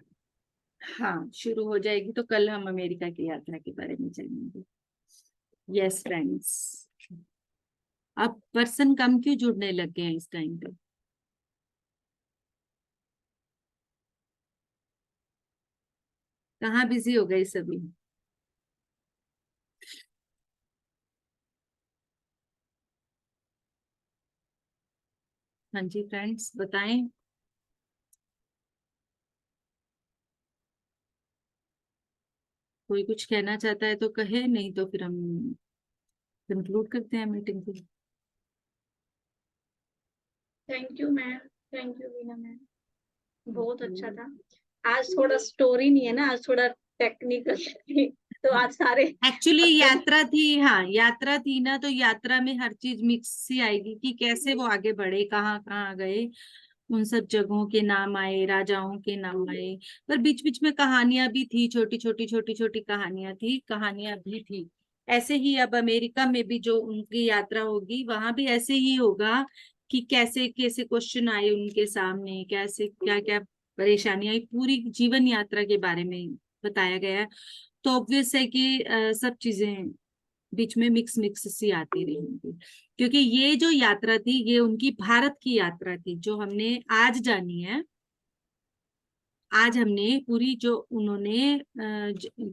हाँ, शुरू हो जाएगी तो कल हम अमेरिका की यात्रा के बारे में जानेंगे। यस फ्रेंड्स, अब पर्सन कम क्यों जुड़ने लग गए हैं इस टाइम पे? कहाँ बिजी हो गए सभी? हाँ जी फ्रेंड्स, बताएं। कोई कुछ कहना चाहता है तो कहे, नहीं तो फिर हम कंक्लूड करते हैं मीटिंग को। Thank you ma'am, thank you Veena ma'am, बहुत अच्छा था। आज थोड़ा स्टोरी नहीं है ना, आज थोड़ा टेक्निकल तो आज सारे एक्चुअली मतलब यात्रा थी, हाँ यात्रा थी ना, तो यात्रा में हर चीज मिक्स सी आएगी कि कैसे वो आगे बढ़े, कहाँ कहाँ गए, उन सब जगहों के नाम आए, राजाओं के नाम आए, पर बीच बीच में कहानियां भी थी, छोटी छोटी छोटी छोटी कहानियां थी, कहानियां भी थी। ऐसे ही अब अमेरिका में भी जो उनकी यात्रा होगी, वहां भी ऐसे ही होगा कि कैसे कैसे क्वेश्चन आए उनके सामने, कैसे क्या क्या परेशानियां आई, पूरी जीवन यात्रा के बारे में बताया गया है। तो ऑब्वियस है कि सब चीजें बीच में मिक्स मिक्स सी आती रहेंगी, क्योंकि ये जो यात्रा थी ये उनकी भारत की यात्रा थी, जो हमने आज जानी है। आज हमने पूरी जो उन्होंने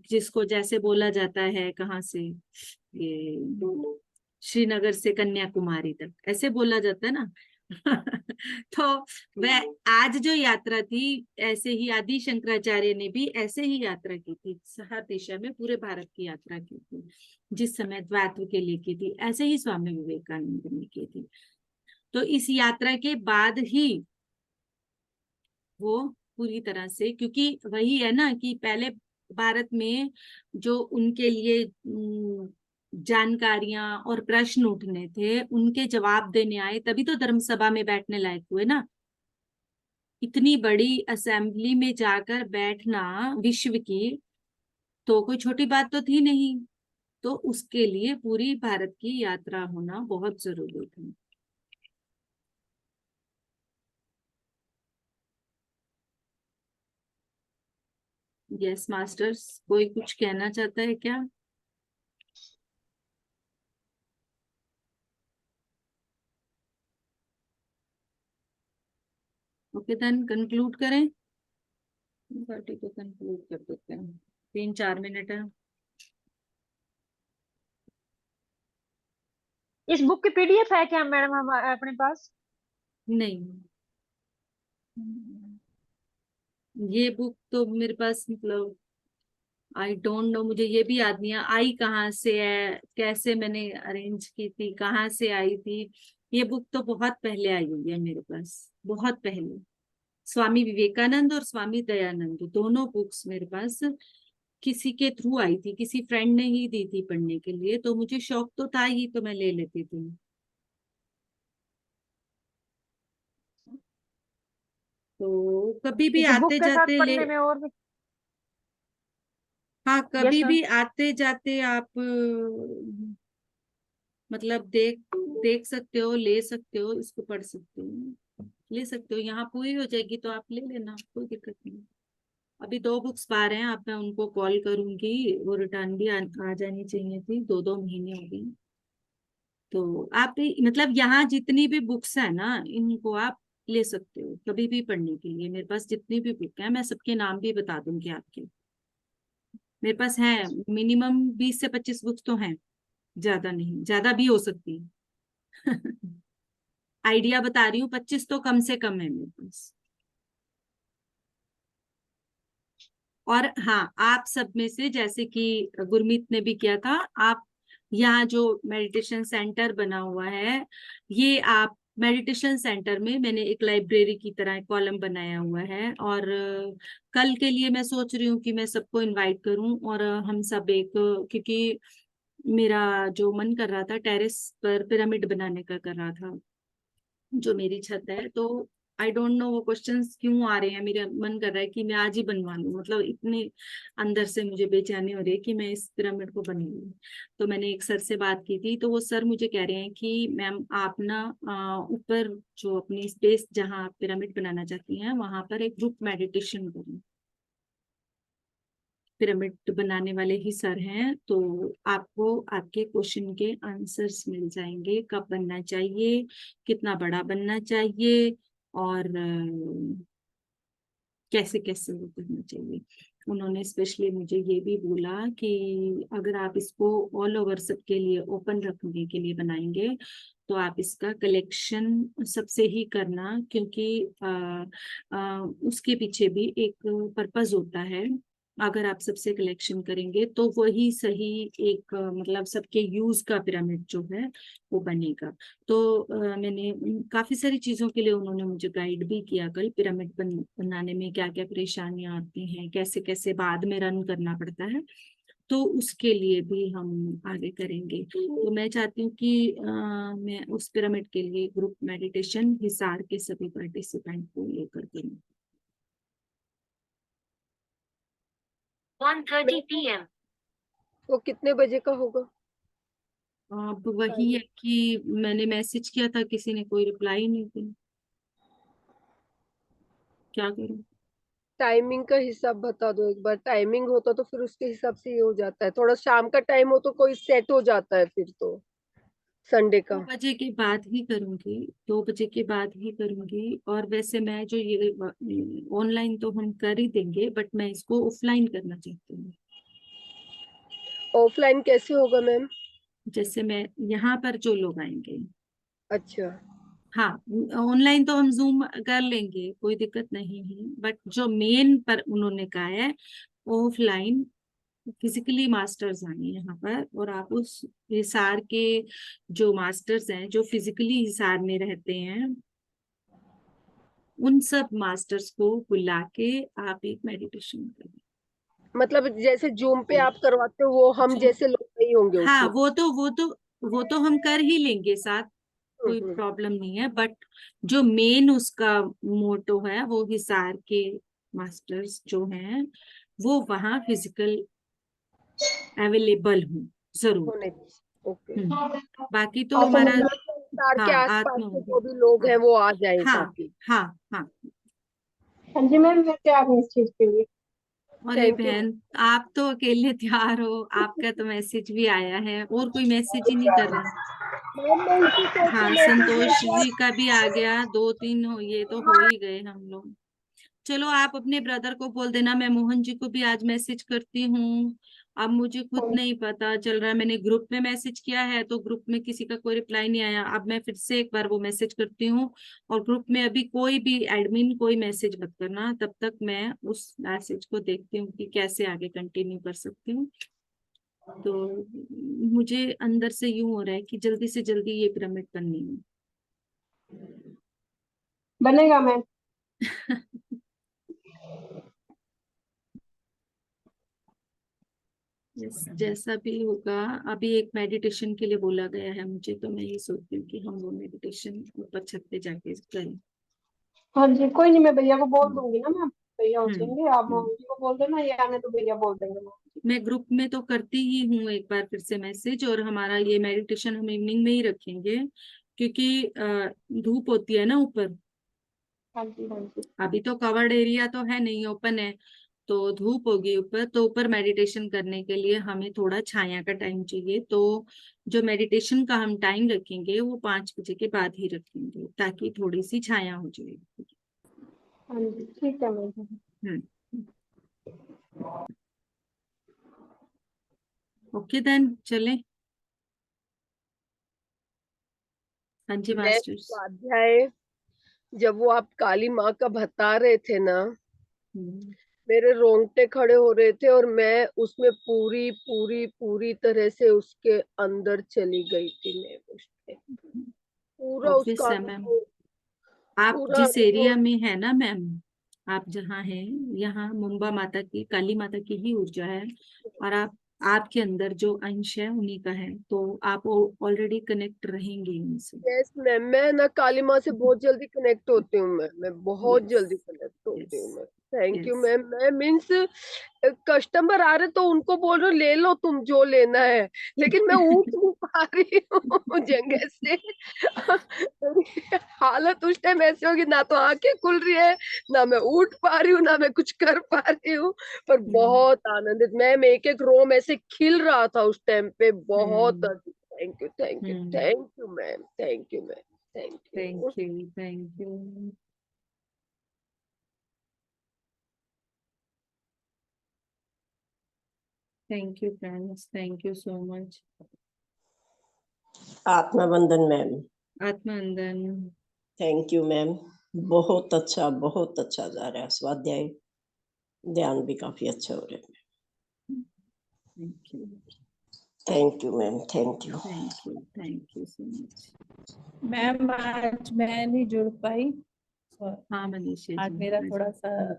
जिसको जैसे बोला जाता है, कहाँ से, ये श्रीनगर से कन्याकुमारी तक ऐसे बोला जाता है ना। तो वह आज जो यात्रा थी, ऐसे ही आदि शंकराचार्य ने भी ऐसे ही यात्रा की थी, हर दिशा में पूरे भारत की यात्रा की थी। जिस समय द्वैत्व के लिए की थी, ऐसे ही स्वामी विवेकानंद ने की थी। तो इस यात्रा के बाद ही वो पूरी तरह से, क्योंकि वही है ना कि पहले भारत में जो उनके लिए जानकारियां और प्रश्न उठने थे, उनके जवाब देने आए, तभी तो धर्म सभा में बैठने लायक हुए ना। इतनी बड़ी असेंबली में जाकर बैठना विश्व की, तो कोई छोटी बात तो थी नहीं। तो उसके लिए पूरी भारत की यात्रा होना बहुत जरूरी थी। यस मास्टर्स, कोई कुछ कहना चाहता है क्या? ओके देन कंक्लूड करें, पार्टी को कंक्लूड कर देते हैं, 3-4 मिनट है। इस बुक की पीडीएफ है क्या मैडम हम अपने पास? नहीं, ये बुक तो मेरे पास, मतलब आई डोंट नो, मुझे ये भी याद नहीं है आई कहाँ से है, कैसे मैंने अरेंज की थी, कहाँ से आई थी। ये बुक तो बहुत पहले आई हुई है मेरे पास, बहुत पहले। स्वामी विवेकानंद और स्वामी दयानंद दोनों बुक्स मेरे पास किसी के थ्रू आई थी, किसी फ्रेंड ने ही दी थी पढ़ने के लिए, तो मुझे शौक तो था ही, तो मैं ले लेती थी। तो कभी भी इसे बुक आते के साथ जाते ले, पढ़ने में और भी। हाँ यस कभी मैम। भी आते जाते आप मतलब देख देख सकते हो, ले सकते हो, इसको पढ़ सकते हो, ले सकते हो। यहाँ पूरी हो जाएगी तो आप ले लेना, कोई दिक्कत नहीं। अभी 2 बुक्स बाहर हैं, अब मैं उनको कॉल करूंगी, वो रिटर्न भी आ जानी चाहिए थी, 2-2 महीने हो गए। तो आप मतलब यहाँ जितनी भी बुक्स है ना, इनको आप ले सकते हो कभी भी पढ़ने के लिए। मेरे पास जितनी भी बुक है, मैं सबके नाम भी बता दूंगी आपके। मेरे पास है मिनिमम 20 से 25 बुक्स तो हैं, ज्यादा नहीं, ज्यादा भी हो सकती है। आइडिया बता रही हूँ, 25 तो कम से कम है मेरे पास। और हाँ, आप सब में से, जैसे कि गुरमीत ने भी किया था, आप यहाँ जो मेडिटेशन सेंटर बना हुआ है, ये आप मेडिटेशन सेंटर में मैंने एक लाइब्रेरी की तरह कॉलम बनाया हुआ है। और कल के लिए मैं सोच रही हूँ कि मैं सबको इनवाइट करूं, और हम सब एक, क्योंकि मेरा जो मन कर रहा था टेरेस पर पिरामिड बनाने का कर रहा था, जो मेरी छत है, तो आई डोंट नो वो क्वेश्चंस क्यों आ रहे हैं, मेरा मन कर रहा है कि मैं आज ही बनवा लूं, मतलब इतने अंदर से मुझे बेचैनी हो रही है कि मैं इस पिरामिड को बनवाऊं। तो मैंने एक सर से बात की थी, तो वो सर मुझे कह रहे हैं कि मैम आप ना ऊपर जो अपनी स्पेस जहाँ आप पिरामिड बनाना चाहती हैं वहां पर एक ग्रुप मेडिटेशन करें। पिरामिड बनाने वाले ही सर हैं, तो आपको आपके क्वेश्चन के आंसर्स मिल जाएंगे, कब बनना चाहिए, कितना बड़ा बनना चाहिए, और कैसे कैसे वो करना चाहिए। उन्होंने स्पेशली मुझे ये भी बोला कि अगर आप इसको ऑल ओवर सबके लिए ओपन रखने के लिए बनाएंगे तो आप इसका कलेक्शन सबसे ही करना, क्योंकि उसके पीछे भी एक पर्पस होता है। अगर आप सबसे कलेक्शन करेंगे तो वही सही एक मतलब सबके यूज का पिरामिड जो है वो बनेगा। तो मैंने काफी सारी चीजों के लिए उन्होंने मुझे गाइड भी किया, कल पिरामिड बनाने में क्या क्या परेशानियां आती हैं, कैसे कैसे बाद में रन करना पड़ता है, तो उसके लिए भी हम आगे करेंगे। तो मैं चाहती हूँ कि मैं उस पिरामिड के लिए ग्रुप मेडिटेशन हिसार के सभी पार्टिसिपेंट को लेकर करूँ। 1:30 PM. वो कितने बजे का होगा? अब वही है कि मैंने मैसेज किया था, किसी ने कोई रिप्लाई नहीं दिया, क्या करूं। टाइमिंग का हिसाब बता दो एक बार। टाइमिंग होता तो फिर उसके हिसाब से ये हो जाता है। थोड़ा शाम का टाइम हो तो कोई सेट हो जाता है फिर तो संडे का। 2 बजे के बाद ही करूंगी, 2 बजे के बाद ही करूंगी। और वैसे मैं जो ये ऑनलाइन तो हम कर ही देंगे, बट मैं इसको ऑफलाइन करना चाहती हूँ। ऑफलाइन कैसे होगा मैम? जैसे मैं यहाँ पर जो लोग आएंगे, अच्छा। हाँ ऑनलाइन तो हम जूम कर लेंगे, कोई दिक्कत नहीं है, बट जो मेन पर उन्होंने कहा है ऑफलाइन फिजिकली मास्टर्स आएंगे यहाँ पर, और आप उस हिसार के जो मास्टर्स हैं जो फिजिकली हिसार में रहते हैं उन सब मास्टर्स को बुला के आप एक मेडिटेशन करें। मतलब जैसे जूम पे आप करवाते हो वो हम जी जैसे लोग नहीं होंगे हाँ, उसमें? वो तो हम कर ही लेंगे साथ, कोई हम्म। प्रॉब्लम नहीं है, बट जो मेन उसका मोटो है वो हिसार के मास्टर्स जो हैं वो वहाँ फिजिकल अवेलेबल हो जरूर। होने। ओके। बाकी तो और हमारा समुद्र के किनारे के हाँ आसपास आत्मा के जो भी लोग हाँ हैं वो आ जाएं हाँ ताकि। हाँ हाँ। हाँ जी मैम, मैं तैयार हूँ इस चीज के लिए। अरे थैंक यू। बहन, आप तो अकेले तैयार हो, आपका तो मैसेज भी आया है, और कोई मैसेज ही नहीं कर रहा है। मैम मैं इसी सोच के हाँ मैसेज संतोष किया जी का भी आ गया, 2-3 हो, ये तो हो ही गए हम लोग। चलो आप अपने ब्रदर को बोल देना, मैं मोहन जी को भी आज मैसेज करती हूँ। अब मुझे खुद नहीं पता चल रहा है, मैंने ग्रुप में मैसेज किया है तो ग्रुप में किसी का कोई रिप्लाई नहीं आया, अब मैं फिर से एक बार वो मैसेज करती हूँ। और ग्रुप में अभी कोई भी एडमिन कोई मैसेज मत करना, तब तक मैं उस मैसेज को देखती हूँ कि कैसे आगे कंटिन्यू कर सकती हूँ। तो मुझे अंदर से यूं हो रहा है कि जल्दी से जल्दी ये पिरामिड बननी बनेगा मैम। है। जैसा भी होगा, अभी एक मेडिटेशन के लिए बोला गया है मुझे, तो मैं ये सोचती हूँ कि हम वो मेडिटेशन ऊपर छत पे जाके करें। हाँ जी, कोई नहीं, मैं भैया को बोल हम्म दूंगी ना मैम। भैया हो हम्म जाएंगे, आप हम्म। मोहन जी को बोल देना, या आने तो भैया बोल देंगे मैम। मैं ग्रुप में तो करती ही हूँ एक बार फिर से मैसेज, और हमारा ये मेडिटेशन हम इवनिंग में ही रखेंगे, क्योंकि धूप होती है ना ऊपर। हाँ जी हाँ जी। अभी तो कवर्ड एरिया तो है नहीं, ओपन है, तो धूप होगी ऊपर, तो ऊपर मेडिटेशन करने के लिए हमें थोड़ा छाया का टाइम चाहिए। तो जो मेडिटेशन का हम टाइम रखेंगे वो 5 बजे के बाद ही रखेंगे, ताकि थोड़ी सी छाया हो जाए। हाँ जी ठीक है मैम। हम्म। ओके देन चलें। हाँ जी मैं मास्टर्स। स्वाध्याय जब वो आप काली माँ का बता रहे थे ना, हम्म, मेरे रोंगटे खड़े हो रहे थे और मैं उसमें पूरी पूरी पूरी तरह से उसके अंदर चली गई थी। मैं उसमें पूरा उसका ऑब्वियस है मैम। अनुभव, आप पूरा जिस अनुभव। एरिया में है ना मैम, आप जहाँ हैं यहाँ मुंबा माता की, काली माता की ही ऊर्जा है, और आप आपके अंदर जो अंश है उन्हीं का है, तो आप ऑलरेडी कनेक्ट रहेंगे उनसे। यस मैम, मैं ना काली माँ से बहुत जल्दी कनेक्ट होती हूँ। मैं बहुत यस, जल्दी कनेक्ट होती हूँ यस, मैं। Thank you yes. मैम। मैं मीन्स कस्टमर आ रहे तो उनको बोल रही हूँ ले लो तुम जो लेना है, लेकिन मैं उठ नहीं पा रही हूँ जगह से। मेरी हालत उस टाइम ऐसी होगी, ना तो आंखें खुल रही है, ना मैं उठ पा रही हूँ, ना मैं कुछ कर पा रही हूँ। पर बहुत आनंदित मैम, एक एक रोम ऐसे खिल रहा था उस टाइम पे, बहुत अधिक। Thank you, thank you, thank you ma'am, thank you ma'am, thank you. Thank you, thank you. Thank you friends, thank you so much. आत्मबंधन मैम। आत्मानंदन। थैंक यू मैम, बहुत अच्छा जा रहा है स्वाध्याय, ध्यान भी काफी अच्छा हो रहा है। Thank you, thank you ma'am, thank you. Thank you, thank you so much. Ma'am आज मैं नहीं जुड़ पाई, हाँ मनीषा आज जी, मेरा हाँ जी। थोड़ा सा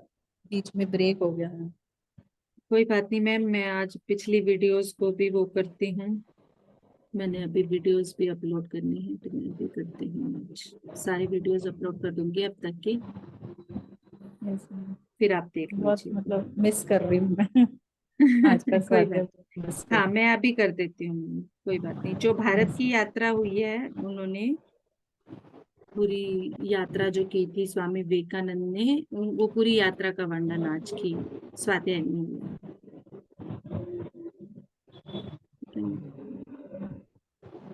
बीच में ब्रेक हो गया है। कोई बात नहीं मैम, मैं आज पिछली वीडियोस को भी वो करती हूँ। मैंने अभी वीडियोस भी अपलोड करनी है, तो मैं अभी करती हूँ। आज सारी वीडियोस अपलोड कर दूंगी अब तक की, Yes, ma'am। फिर आप देख बहुत लीजिए। मतलब मिस कर रही हूँ मैं आज का कोई स्वाध्याय बात, बहुत मिस हाँ कर। मैं अभी कर देती हूँ, कोई बात नहीं। जो भारत की यात्रा हुई है, उन्होंने पूरी यात्रा जो की थी स्वामी विवेकानंद ने, वो पूरी यात्रा का वर्णन आज की स्वाध्याय में हुआ।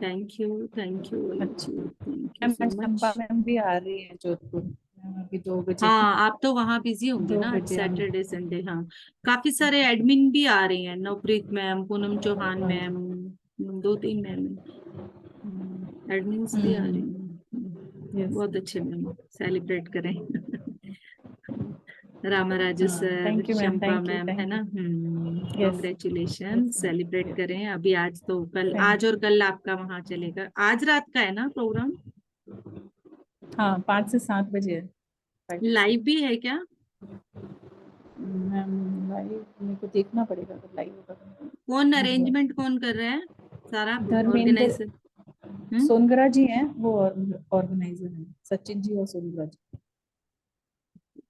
थैंक यू, थैंक यू, अच्छा थैंक यू मैम, सो आज मच। चंपा मैम भी आ रही है जोधपुर मैम, अभी 2 बजे। हाँ आप तो वहां बिजी होंगे दो ना, आज बजे हम। Saturday Sunday. हाँ काफी सारे एडमिन भी आ रहे हैं, नवप्रीत मैम, पूनम चौहान हाँ। मैम, 2-3 मैम एडमिन्स भी आ रहे हैं। यस। बहुत अच्छे मैम, सेलिब्रेट करें। रामाराजू हाँ sir, thank you ma'am, Shampa thank you, ma'am, है थैंक ना। You. Yes. Congratulation, yes ma'am. Celebrate करें अभी। आज तो कल, थैंक आज और कल आपका वहाँ चलेगा। आज रात का है ना प्रोग्राम? हाँ 5 से 7 बजे है। 5 से 7। लाइव भी है क्या? मैम लाइव मेरे को देखना पड़ेगा, अगर लाइव होगा तो। कौन बुधवार। अरेंजमेंट कौन कर रहा है सारा, धर्मेंद्र ऑर्गेनाइजर? हम्म, सोनगरा जी हैं वो, ऑर्गेनाइजर हैं, सचिन जी और सोनगरा जी।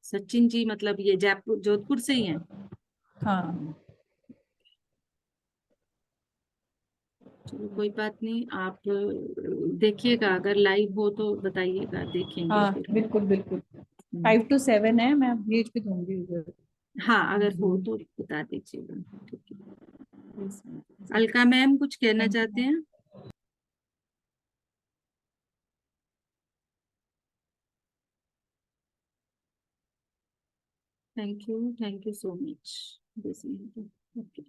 सचिन जी मतलब ये जयपुर जोधपुर से ही हैं? हाँ चलो कोई बात नहीं, आप देखिएगा, अगर लाइव हो तो बताइएगा, देखेंगे हाँ फिर हम। बिल्कुल बिल्कुल। हम्म, 5 to 7 है, मैं भेज भी दूंगी उधर। हाँ अगर हो Zoom। तो बता दीजिएगा। ठीक है। Yes, ma'am। अलका मैम कुछ कहना थैंक यू चाहते मैम। हैं? Thank you so much. Okay.